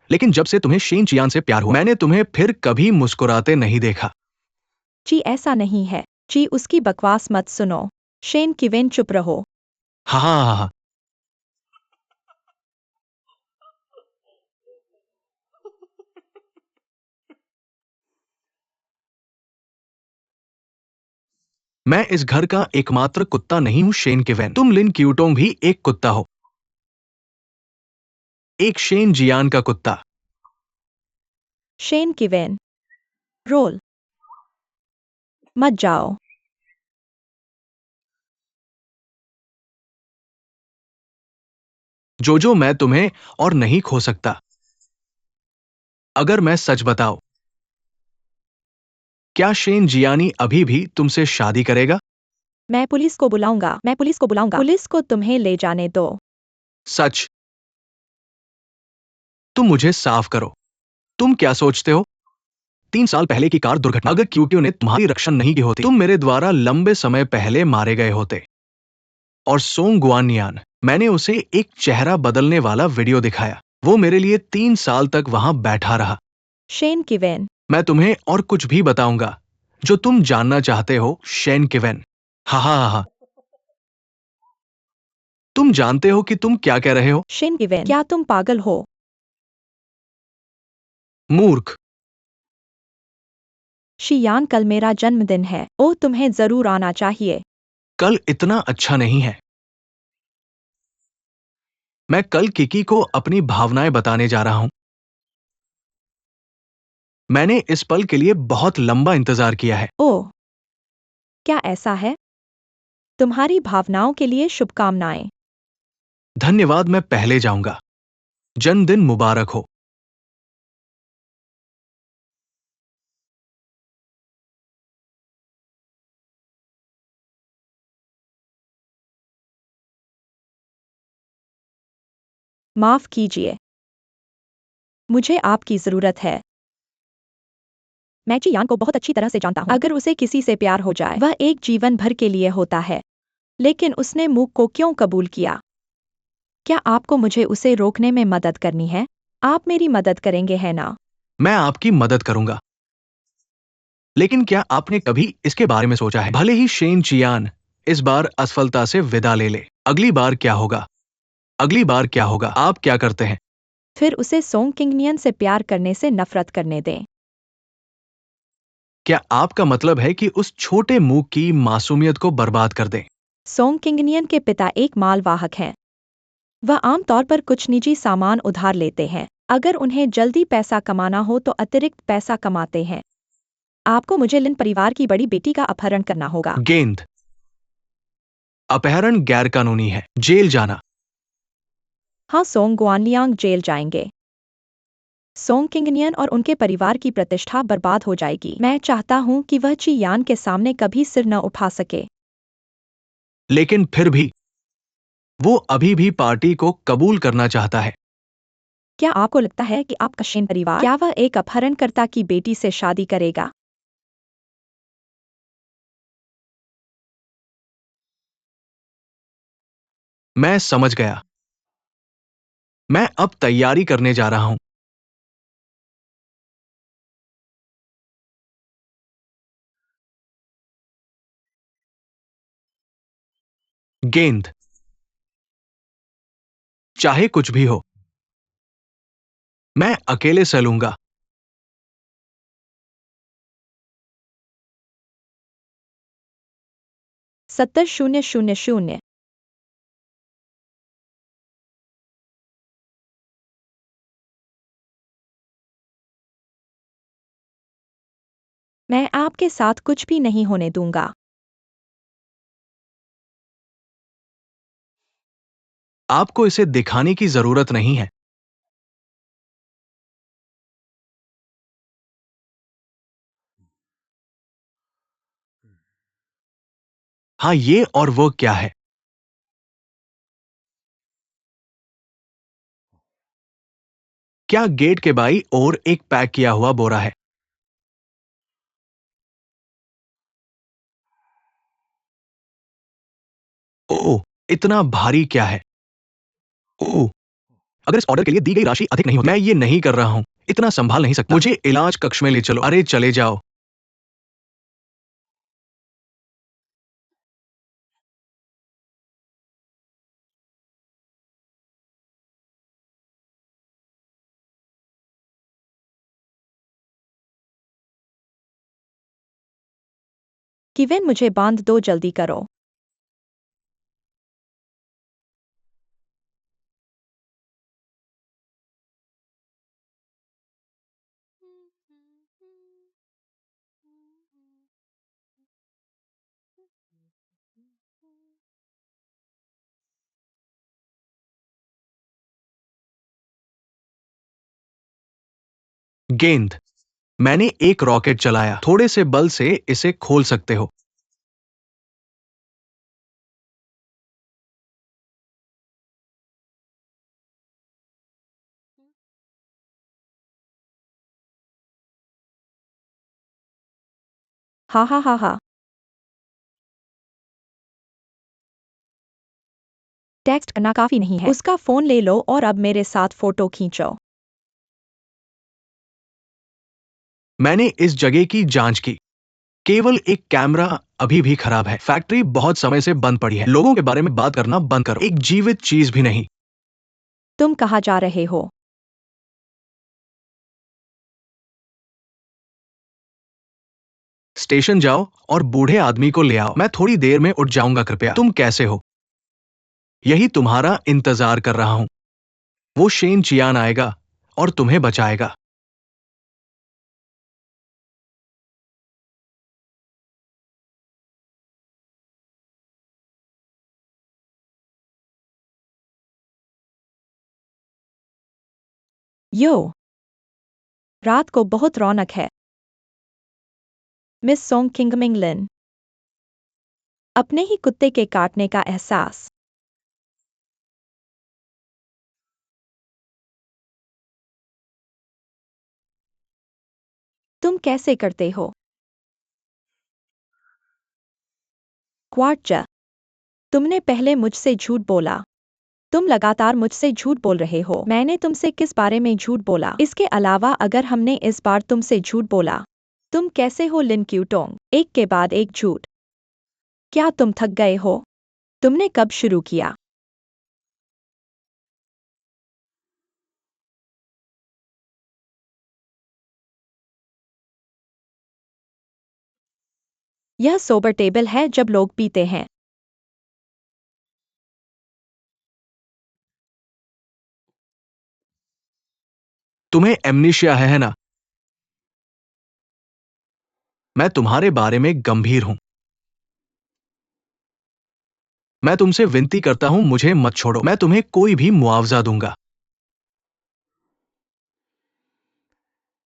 लेकिन जब से तुम्हें शेन चियान से प्यार हुआ, मैंने तुम्हें फिर कभी मुस्कुराते नहीं देखा। जी, ऐसा नहीं है। जी, उसकी बकवास मत सुनो। शेन किवेन, चुप रहो। हाँ हाँ हाँ हाँ। मैं इस घर का एकमात्र कुत्ता नहीं हूं शेन किवेन। तुम लिन क्यूटोंग भी एक कुत्ता हो, एक शेन जियान का कुत्ता। शेन किवेन, रोल मत जाओ। जो मैं तुम्हें और नहीं खो सकता। अगर मैं सच बताऊं, क्या शेन जियानी अभी भी तुमसे शादी करेगा? मैं पुलिस को बुलाऊंगा, मैं पुलिस को बुलाऊंगा। पुलिस को तुम्हें ले जाने दो। सच? तुम मुझे साफ करो, तुम क्या सोचते हो? 3 साल पहले की कार दुर्घटना, अगर क्यूक्यू ने तुम्हारी रक्षा नहीं की होती, तुम मेरे द्वारा लंबे समय पहले मारे गए होते। और सोंग गुआनियान, मैंने उसे एक चेहरा बदलने वाला वीडियो दिखाया। वो मेरे लिए 3 साल तक वहां बैठा रहा। शेन किवेन, मैं तुम्हें और कुछ भी बताऊंगा जो तुम जानना चाहते हो शेन किवेन। हा हा हा हा। तुम जानते हो कि तुम क्या कह रहे हो? शेन गिवेन, क्या तुम पागल हो? मूर्ख। शियान, कल मेरा जन्मदिन है। ओह, तुम्हें जरूर आना चाहिए। कल इतना अच्छा नहीं है। मैं कल किकी को अपनी भावनाएं बताने जा रहा हूं। मैंने इस पल के लिए बहुत लंबा इंतजार किया है। ओह, क्या ऐसा है? तुम्हारी भावनाओं के लिए शुभकामनाएं। धन्यवाद, मैं पहले जाऊंगा। जन्मदिन मुबारक हो। माफ कीजिए, मुझे आपकी जरूरत है। मैं चियान को बहुत अच्छी तरह से जानता हूँ। अगर उसे किसी से प्यार हो जाए, वह एक जीवन भर के लिए होता है। लेकिन उसने मूक को क्यों कबूल किया? क्या आपको मुझे उसे रोकने में मदद करनी है? आप मेरी मदद करेंगे, है ना? मैं आपकी मदद करूंगा। लेकिन क्या आपने कभी इसके बारे में सोचा है? भले ही शेन चियान इस बार असफलता से विदा ले ले, अगली बार क्या होगा? अगली बार क्या होगा? आप क्या करते हैं? फिर उसे सोंग किंगनियन से प्यार करने से नफरत करने दें। क्या आपका मतलब है कि उस छोटे मूक की मासूमियत को बर्बाद कर दें? सोंग किंगनियन के पिता एक मालवाहक हैं। वह आमतौर पर कुछ निजी सामान उधार लेते हैं। अगर उन्हें जल्दी पैसा कमाना हो तो अतिरिक्त पैसा कमाते हैं। आपको मुझे लिन परिवार की बड़ी बेटी का अपहरण करना होगा। गेंद। अपहरण गैरकानूनी है। जेल जाना। हाँ, सोंग गुआनलियांग जेल जाएंगे। सोंग किंगनियन और उनके परिवार की प्रतिष्ठा बर्बाद हो जाएगी। मैं चाहता हूँ कि वह चियान के सामने कभी सिर न उठा सके। लेकिन फिर भी वो अभी भी पार्टी को कबूल करना चाहता है। क्या आपको लगता है कि आपका शेन परिवार, क्या वह एक अपहरणकर्ता की बेटी से शादी करेगा? मैं समझ गया। मैं अब तैयारी करने जा रहा हूं। गेंद। चाहे कुछ भी हो, मैं अकेले से लूंगा। 70-0-0-0। मैं आपके साथ कुछ भी नहीं होने दूंगा। आपको इसे दिखाने की जरूरत नहीं है। हाँ, ये और वो क्या है? क्या गेट के बाई और एक पैक किया हुआ बोरा है? ओह, इतना भारी क्या है? ओह, अगर इस ऑर्डर के लिए दी गई राशि अधिक नहीं होती, मैं ये नहीं कर रहा हूं। इतना संभाल नहीं सकता। मुझे इलाज कक्ष में ले चलो। अरे चले जाओ। किवेन, मुझे बांध दो, जल्दी करो। गेंद। मैंने एक रॉकेट चलाया। थोड़े से बल से इसे खोल सकते हो। हा हा हा हा। टेक्स्ट करना काफी नहीं है। उसका फोन ले लो और अब मेरे साथ फोटो खींचो। मैंने इस जगह की जांच की। केवल एक कैमरा अभी भी खराब है। फैक्ट्री बहुत समय से बंद पड़ी है। लोगों के बारे में बात करना बंद करो। एक जीवित चीज भी नहीं। तुम कहाँ जा रहे हो? स्टेशन जाओ और बूढ़े आदमी को ले आओ। मैं थोड़ी देर में उठ जाऊंगा, कृपया। तुम कैसे हो? यही तुम्हारा इंतजार कर रहा हूं। वो शेन चियान आएगा और तुम्हें बचाएगा। यो, रात को बहुत रौनक है। मिस सोंग किंगमिंग लिन। अपने ही कुत्ते के काटने का एहसास। तुम कैसे करते हो? क्वार्टजा, तुमने पहले मुझसे झूठ बोला। तुम लगातार मुझसे झूठ बोल रहे हो। मैंने तुमसे किस बारे में झूठ बोला? इसके अलावा अगर हमने इस बार तुमसे झूठ बोला, तुम कैसे हो लिन क्यूटोंग? एक के बाद एक झूठ। क्या तुम थक गए हो? तुमने कब शुरू किया? यह सोबर टेबल है जब लोग पीते हैं। तुम्हें एमनीशिया है ना? मैं तुम्हारे बारे में गंभीर हूं। मैं तुमसे विनती करता हूं, मुझे मत छोड़ो। मैं तुम्हें कोई भी मुआवजा दूंगा।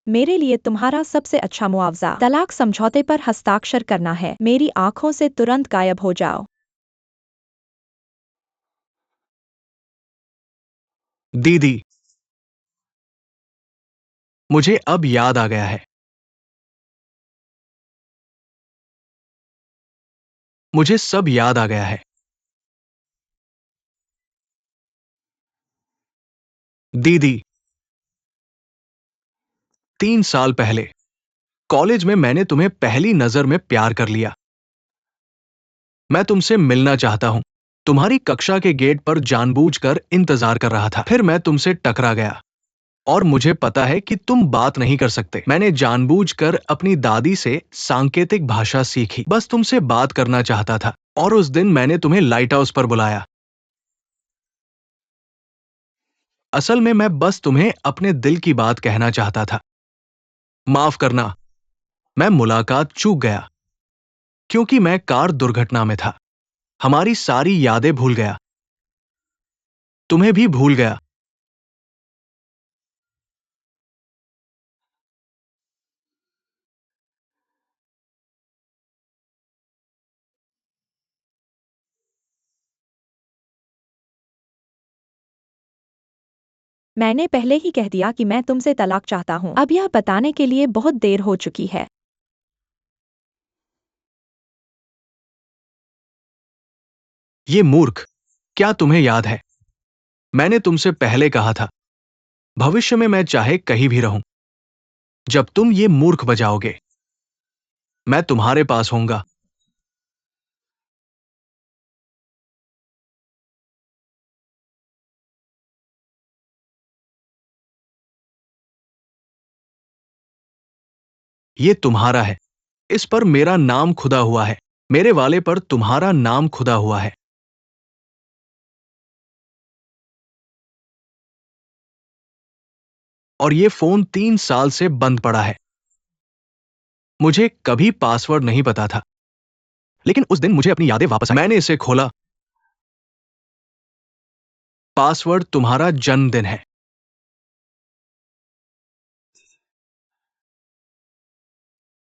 मेरे लिए तुम्हारा सबसे अच्छा मुआवजा तलाक समझौते पर हस्ताक्षर करना है। मेरी आंखों से तुरंत गायब हो जाओ। दीदी, मुझे अब याद आ गया है। मुझे सब याद आ गया है। दीदी, 3 साल पहले कॉलेज में मैंने तुम्हें पहली नजर में प्यार कर लिया। मैं तुमसे मिलना चाहता हूं। तुम्हारी कक्षा के गेट पर जानबूझकर इंतजार कर रहा था। फिर मैं तुमसे टकरा गया और मुझे पता है कि तुम बात नहीं कर सकते। मैंने जानबूझकर अपनी दादी से सांकेतिक भाषा सीखी। बस तुमसे बात करना चाहता था। और उस दिन मैंने तुम्हें लाइट हाउस पर बुलाया। असल में मैं बस तुम्हें अपने दिल की बात कहना चाहता था। माफ करना, मैं मुलाकात चूक गया क्योंकि मैं कार दुर्घटना में था। हमारी सारी यादें भूल गया। तुम्हें भी भूल गया। मैंने पहले ही कह दिया कि मैं तुमसे तलाक चाहता हूँ। अब यह बताने के लिए बहुत देर हो चुकी है। ये मूर्ख, क्या तुम्हें याद है? मैंने तुमसे पहले कहा था, भविष्य में मैं चाहे कहीं भी रहूं, जब तुम ये मूर्ख बजाओगे, मैं तुम्हारे पास होऊंगा। ये तुम्हारा है। इस पर मेरा नाम खुदा हुआ है। मेरे वाले पर तुम्हारा नाम खुदा हुआ है। और ये फोन 3 साल से बंद पड़ा है। मुझे कभी पासवर्ड नहीं पता था, लेकिन उस दिन मुझे अपनी यादें वापस आई। मैंने इसे खोला। पासवर्ड तुम्हारा जन्मदिन है।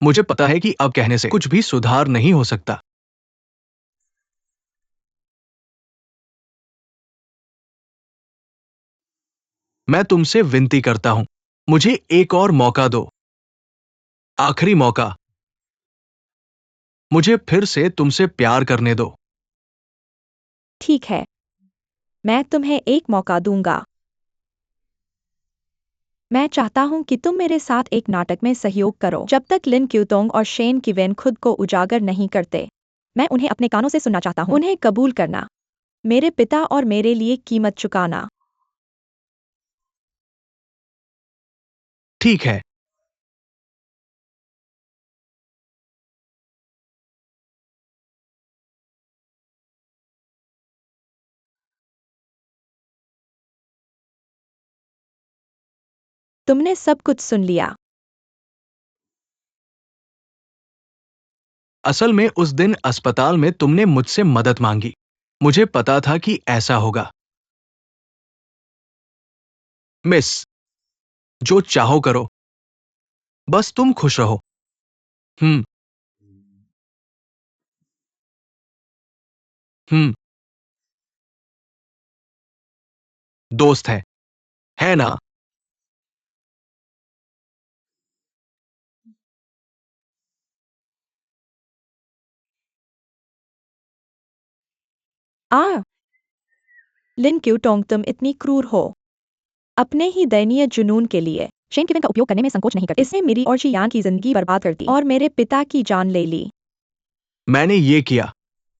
मुझे पता है कि अब कहने से कुछ भी सुधार नहीं हो सकता। मैं तुमसे विनती करता हूं, मुझे एक और मौका दो। आखिरी मौका। मुझे फिर से तुमसे प्यार करने दो। ठीक है, मैं तुम्हें एक मौका दूंगा। मैं चाहता हूँ कि तुम मेरे साथ एक नाटक में सहयोग करो जब तक लिन क्यूतोंग और शेन किवेन खुद को उजागर नहीं करते। मैं उन्हें अपने कानों से सुनना चाहता हूँ। उन्हें कबूल करना, मेरे पिता और मेरे लिए कीमत चुकाना। ठीक है। तुमने सब कुछ सुन लिया। असल में उस दिन अस्पताल में तुमने मुझसे मदद मांगी। मुझे पता था कि ऐसा होगा। मिस, जो चाहो करो, बस तुम खुश रहो। हम्म। हम्म। दोस्त है ना? आ लिन क्यूटोंग, तुम इतनी क्रूर हो। अपने ही दयनीय जुनून के लिए शेन किवेन का उपयोग करने में संकोच नहीं करते। इसने मेरी और जी यान की जिंदगी बर्बाद कर दी और मेरे पिता की जान ले ली। मैंने ये किया।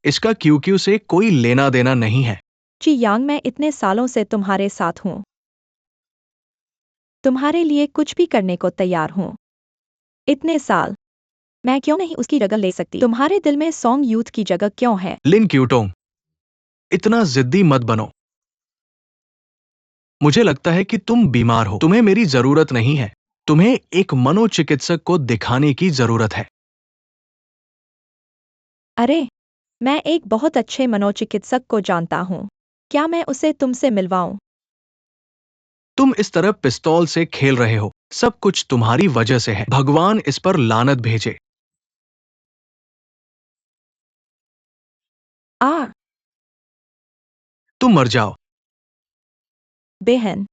इसका क्यू से कोई लेना देना नहीं है। जी यांग, मैं इतने सालों से तुम्हारे साथ हूँ। तुम्हारे लिए कुछ भी करने को तैयार हूँ। इतने साल। मैं क्यों नहीं उसकी जगह ले सकती? तुम्हारे दिल में सॉन्ग यूथ की जगह क्यों है? लिन क्यूटोंग, इतना जिद्दी मत बनो। मुझे लगता है कि तुम बीमार हो। तुम्हें मेरी जरूरत नहीं है। तुम्हें एक मनोचिकित्सक को दिखाने की जरूरत है। अरे, मैं एक बहुत अच्छे मनोचिकित्सक को जानता हूँ। क्या मैं उसे तुमसे मिलवाऊं? तुम इस तरह पिस्तौल से खेल रहे हो। सब कुछ तुम्हारी वजह से है। भगवान इस पर लानत भेजे। आ तुम मर जाओ। बेहन।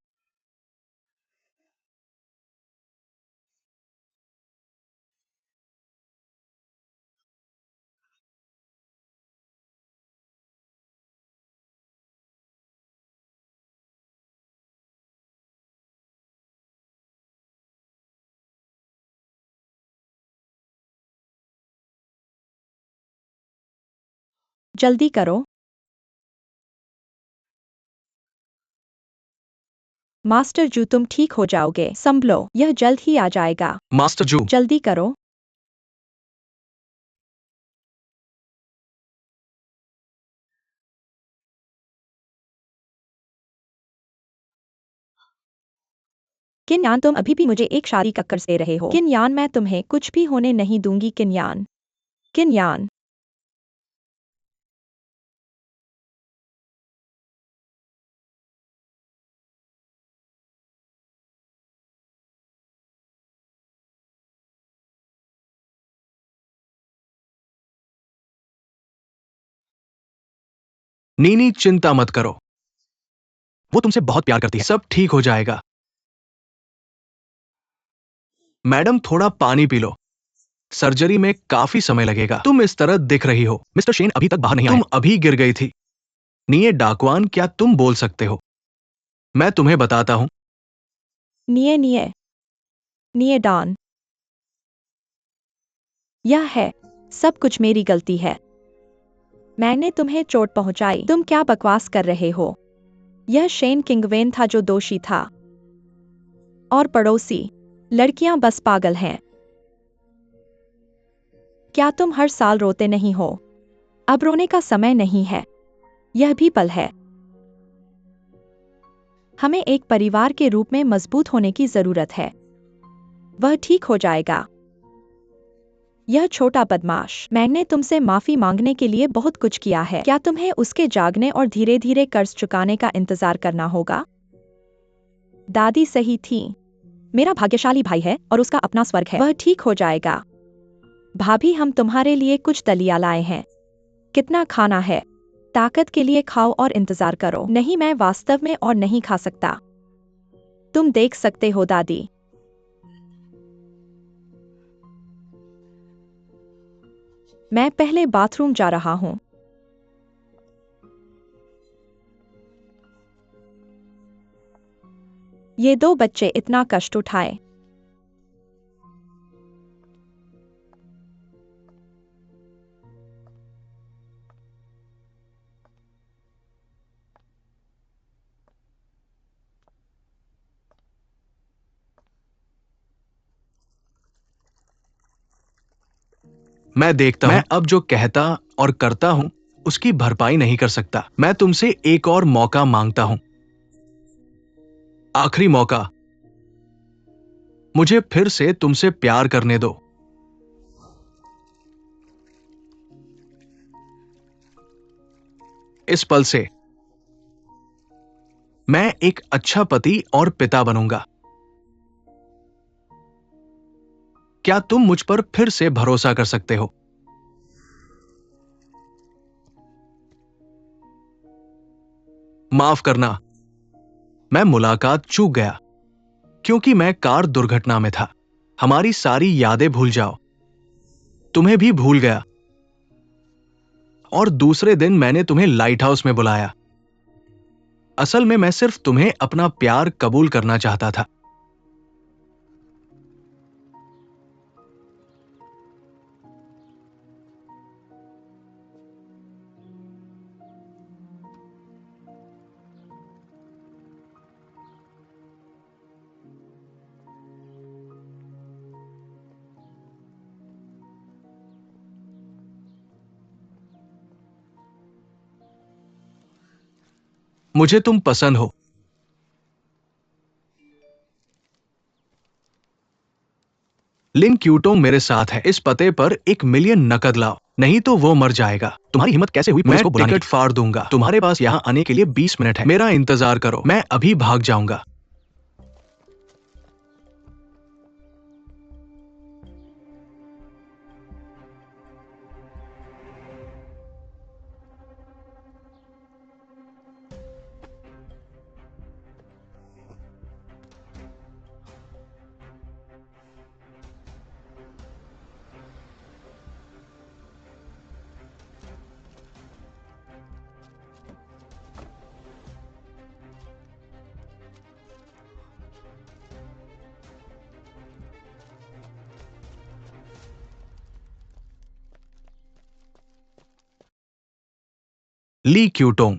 जल्दी करो। मास्टर जू, तुम ठीक हो जाओगे। संभलो, यह जल्द ही आ जाएगा। मास्टर जू। जल्दी करो। किनयान, तुम अभी भी मुझे एक शादी का कर्ज दे रहे हो। किनयान, मैं तुम्हें कुछ भी होने नहीं दूंगी। किनयान। किनयान। नीनी, चिंता मत करो। वो तुमसे बहुत प्यार करती है। सब ठीक हो जाएगा। मैडम, थोड़ा पानी पी लो। सर्जरी में काफी समय लगेगा। तुम इस तरह दिख रही हो। मिस्टर शेन अभी तक बाहर नहीं आए। तुम अभी गिर गई थी। निये डाकवान, क्या तुम बोल सकते हो? मैं तुम्हें बताता हूं। निये निये। निये डॉन। यह है सब कुछ मेरी गलती है। मैंने तुम्हें चोट पहुंचाई। तुम क्या बकवास कर रहे हो? यह शेन किंगवेन था जो दोषी था। और पड़ोसी लड़कियां बस पागल हैं। क्या तुम हर साल रोते नहीं हो? अब रोने का समय नहीं है। यह भी पल है। हमें एक परिवार के रूप में मजबूत होने की जरूरत है। वह ठीक हो जाएगा। यह छोटा बदमाश, मैंने तुमसे माफी मांगने के लिए बहुत कुछ किया है। क्या तुम्हें उसके जागने और धीरे धीरे कर्ज चुकाने का इंतजार करना होगा? दादी सही थी। मेरा भाग्यशाली भाई है और उसका अपना स्वर्ग है। वह ठीक हो जाएगा। भाभी, हम तुम्हारे लिए कुछ दलिया लाए हैं। कितना खाना है? ताकत के लिए खाओ और इंतजार करो। नहीं, मैं वास्तव में और नहीं खा सकता। तुम देख सकते हो दादी। मैं पहले बाथरूम जा रहा हूँ। ये दो बच्चे इतना कष्ट उठाए। मैं देखता हूं, मैं अब जो कहता और करता हूं उसकी भरपाई नहीं कर सकता। मैं तुमसे एक और मौका मांगता हूं, आखिरी मौका। मुझे फिर से तुमसे प्यार करने दो। इस पल से मैं एक अच्छा पति और पिता बनूंगा। क्या तुम मुझ पर फिर से भरोसा कर सकते हो? माफ करना, मैं मुलाकात चूक गया क्योंकि मैं कार दुर्घटना में था। हमारी सारी यादें भूल जाओ। तुम्हें भी भूल गया। और दूसरे दिन मैंने तुम्हें लाइट हाउस में बुलाया। असल में मैं सिर्फ तुम्हें अपना प्यार कबूल करना चाहता था। मुझे तुम पसंद हो। लिन क्यूटोंग मेरे साथ है। इस पते पर 1 मिलियन नकद लाओ, नहीं तो वो मर जाएगा। तुम्हारी हिम्मत कैसे हुई पुलिस को बुलाने की? मैं टिकट फाड़ दूंगा। तुम्हारे पास यहाँ आने के लिए 20 मिनट है। मेरा इंतजार करो, मैं अभी भाग जाऊंगा। ली क्यूटोंग।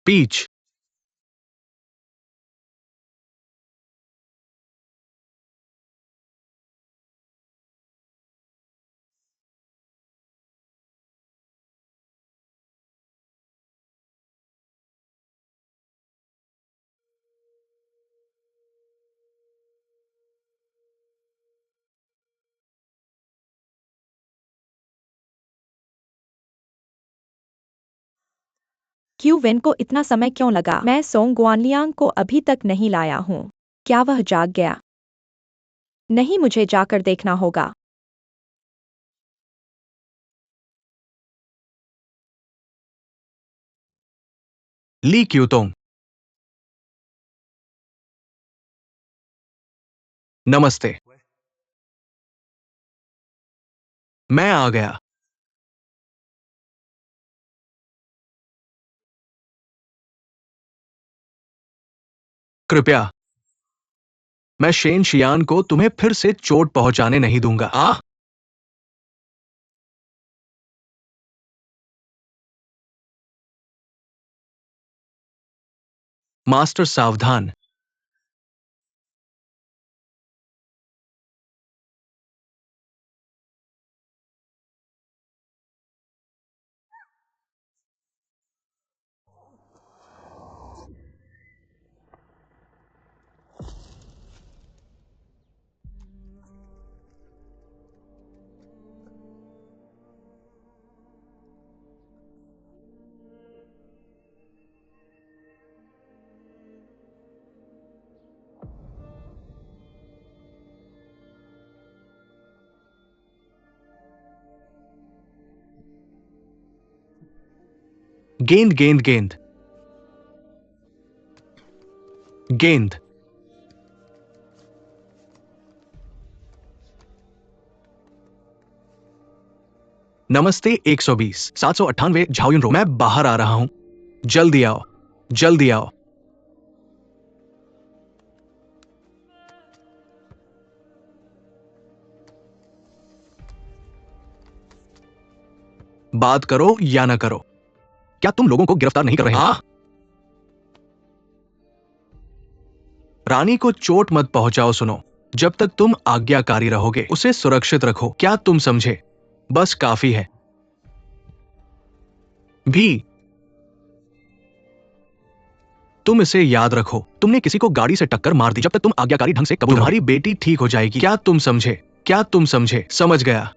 पीच। क्यू वेन को इतना समय क्यों लगा? मैं सोंग गुआनलियांग को अभी तक नहीं लाया हूँ। क्या वह जाग गया? नहीं, मुझे जाकर देखना होगा। ली क्यूटोंग। नमस्ते। मैं आ गया। कृपया, मैं शेन शियान को तुम्हें फिर से चोट पहुंचाने नहीं दूंगा। मास्टर सावधान। गेंद गेंद गेंद गेंद। नमस्ते 120 798 झाओयुन रो। मैं बाहर आ रहा हूं। जल्दी आओ, जल्दी आओ। बात करो या ना करो, क्या तुम लोगों को गिरफ्तार नहीं कर रहे हो? हाँ? रानी को चोट मत पहुंचाओ। सुनो, जब तक तुम आज्ञाकारी रहोगे उसे सुरक्षित रखो। क्या तुम समझे? बस काफी है। भी तुम इसे याद रखो, तुमने किसी को गाड़ी से टक्कर मार दी। जब तक तुम आज्ञाकारी ढंग से कबूल, तुम्हारी बेटी ठीक हो जाएगी। क्या तुम समझे? क्या तुम समझे? समझ गया।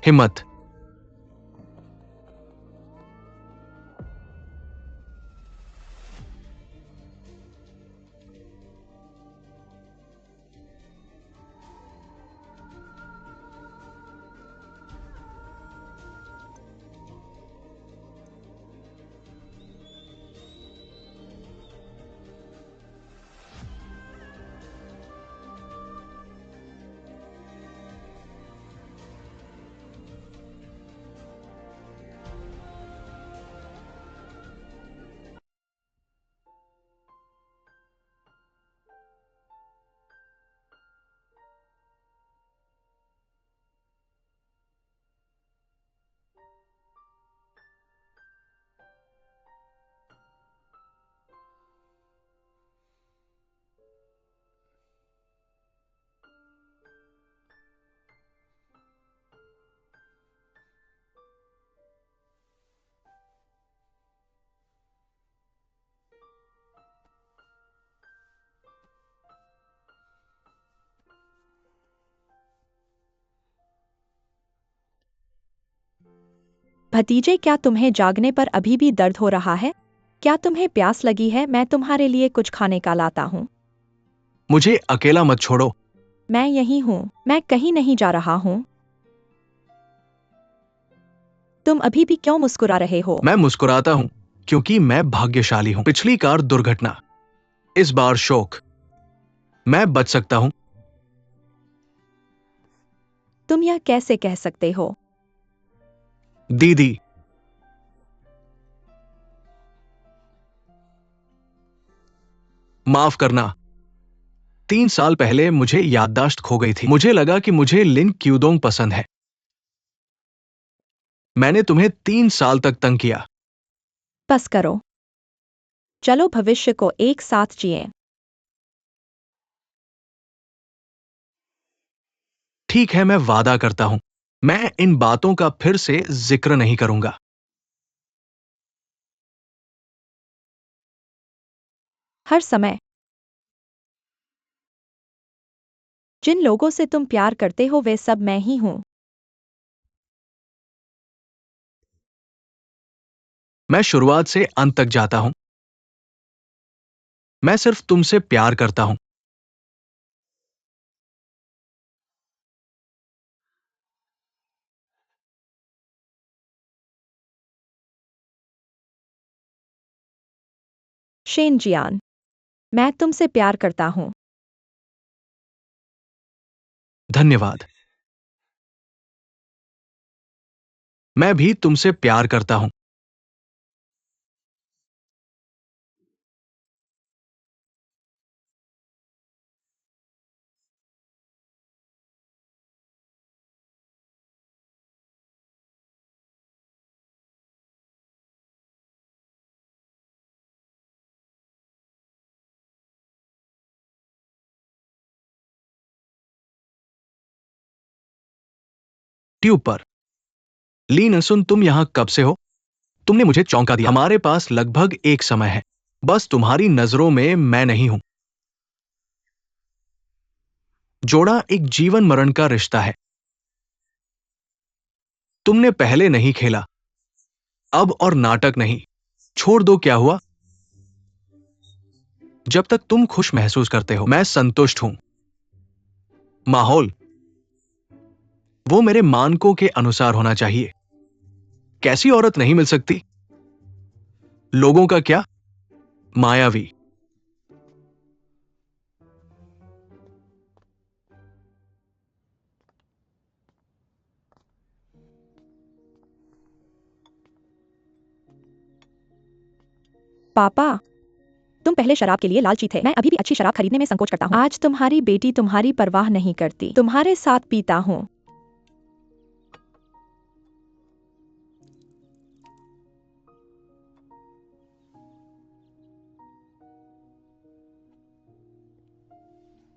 हिम्मत। भतीजे, क्या तुम्हें जागने पर अभी भी दर्द हो रहा है? क्या तुम्हें प्यास लगी है? मैं तुम्हारे लिए कुछ खाने का लाता हूँ। मुझे अकेला मत छोड़ो। मैं यही हूँ, मैं कहीं नहीं जा रहा हूँ। तुम अभी भी क्यों मुस्कुरा रहे हो? मैं मुस्कुराता हूं क्योंकि मैं भाग्यशाली हूं। पिछली कार दुर्घटना, इस बार शोक। मैं बच सकता हूं। तुम यह कैसे कह सकते हो? दीदी, माफ करना। 3 साल पहले मुझे याददाश्त खो गई थी। मुझे लगा कि मुझे लिन क्यूदोंग पसंद है। मैंने तुम्हें 3 साल तक तंग किया। बस करो। चलो भविष्य को एक साथ जिए। ठीक है, मैं वादा करता हूं, मैं इन बातों का फिर से जिक्र नहीं करूंगा। हर समय जिन लोगों से तुम प्यार करते हो वे सब मैं ही हूँ। मैं शुरुआत से अंत तक जाता हूं। मैं सिर्फ तुमसे प्यार करता हूं। शेन जियान, मैं तुमसे प्यार करता हूँ। धन्यवाद। मैं भी तुमसे प्यार करता हूं। ट्यूब पर। लीन, सुन, तुम यहां कब से हो? तुमने मुझे चौंका दिया। हमारे पास लगभग एक समय है। बस तुम्हारी नजरों में मैं नहीं हूं। जोड़ा एक जीवन मरण का रिश्ता है। तुमने पहले नहीं खेला, अब और नाटक नहीं। छोड़ दो। क्या हुआ? जब तक तुम खुश महसूस करते हो मैं संतुष्ट हूं। माहौल, वो मेरे मानकों के अनुसार होना चाहिए। कैसी औरत नहीं मिल सकती? लोगों का क्या? मायावी। पापा, तुम पहले शराब के लिए लालची थे। मैं अभी भी अच्छी शराब खरीदने में संकोच करता हूँ। आज तुम्हारी बेटी तुम्हारी परवाह नहीं करती। तुम्हारे साथ पीता हूँ।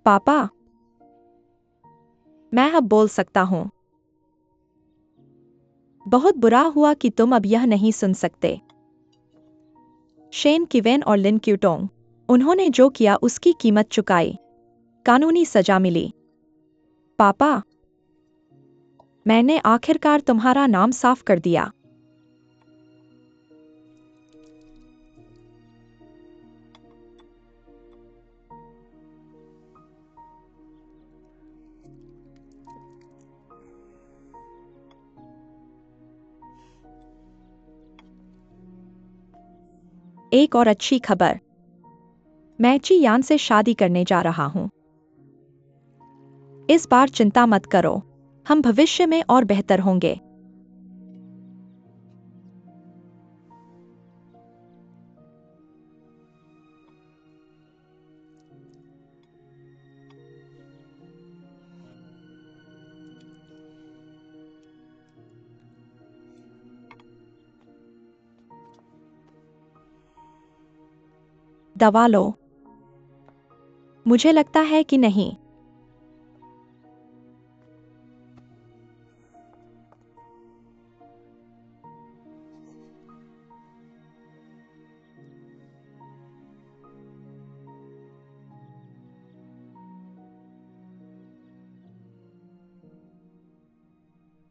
पापा, मैं अब बोल सकता हूँ। बहुत बुरा हुआ कि तुम अब यह नहीं सुन सकते। शेन किवेन और लिन क्यूटोंग, उन्होंने जो किया उसकी कीमत चुकाई। कानूनी सजा मिली। पापा, मैंने आखिरकार तुम्हारा नाम साफ कर दिया। एक और अच्छी खबर, मैं ची यान से शादी करने जा रहा हूँ। इस बार चिंता मत करो, हम भविष्य में और बेहतर होंगे। दवा लो। मुझे लगता है कि नहीं।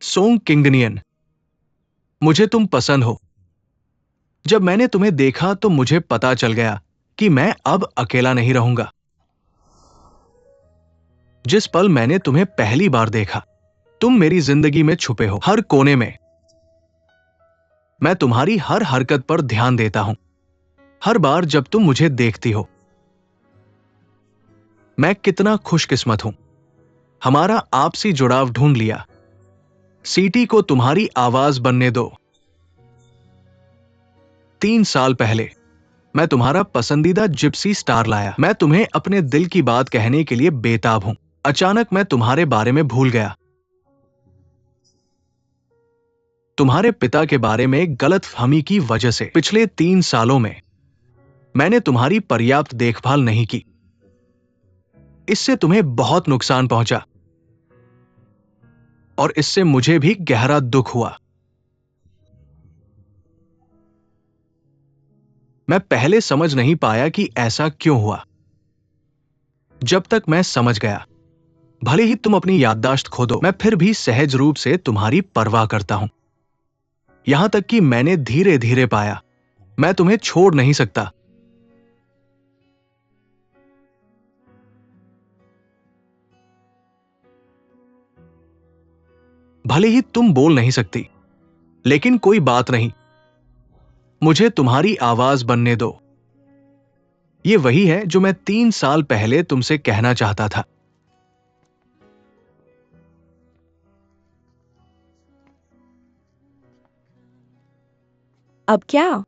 सोंग किंगनियन, मुझे तुम पसंद हो। जब मैंने तुम्हें देखा तो मुझे पता चल गया कि मैं अब अकेला नहीं रहूंगा। जिस पल मैंने तुम्हें पहली बार देखा, तुम मेरी जिंदगी में छुपे हो, हर कोने में। मैं तुम्हारी हर हरकत पर ध्यान देता हूं, हर बार जब तुम मुझे देखती हो। मैं कितना खुशकिस्मत हूं। हमारा आपसी जुड़ाव ढूंढ लिया। सीटी को तुम्हारी आवाज बनने दो। 3 साल पहले मैं तुम्हारा पसंदीदा जिप्सी स्टार लाया। मैं तुम्हें अपने दिल की बात कहने के लिए बेताब हूं। अचानक मैं तुम्हारे बारे में भूल गया। तुम्हारे पिता के बारे में गलतफहमी की वजह से पिछले 3 सालों में मैंने तुम्हारी पर्याप्त देखभाल नहीं की। इससे तुम्हें बहुत नुकसान पहुंचा और इससे मुझे भी गहरा दुख हुआ। मैं पहले समझ नहीं पाया कि ऐसा क्यों हुआ। जब तक मैं समझ गया, भले ही तुम अपनी याददाश्त खो दो, मैं फिर भी सहज रूप से तुम्हारी परवाह करता हूं। यहां तक कि मैंने धीरे धीरे पाया, मैं तुम्हें छोड़ नहीं सकता। भले ही तुम बोल नहीं सकती, लेकिन कोई बात नहीं, मुझे तुम्हारी आवाज बनने दो। ये वही है जो मैं 3 साल पहले तुमसे कहना चाहता था। अब क्या?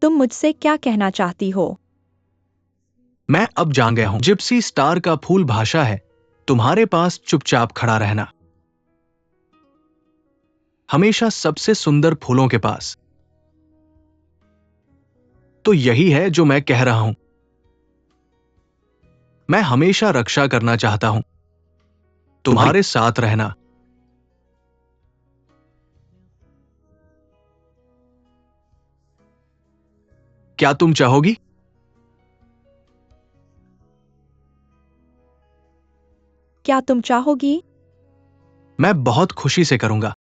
तुम मुझसे क्या कहना चाहती हो? मैं अब जान गया हूं, जिप्सी स्टार का फूल भाषा है तुम्हारे पास चुपचाप खड़ा रहना, हमेशा सबसे सुंदर फूलों के पास। तो यही है जो मैं कह रहा हूं। मैं हमेशा रक्षा करना चाहता हूं, तुम्हारे साथ रहना। क्या तुम चाहोगी? क्या तुम चाहोगी? मैं बहुत खुशी से करूंगा।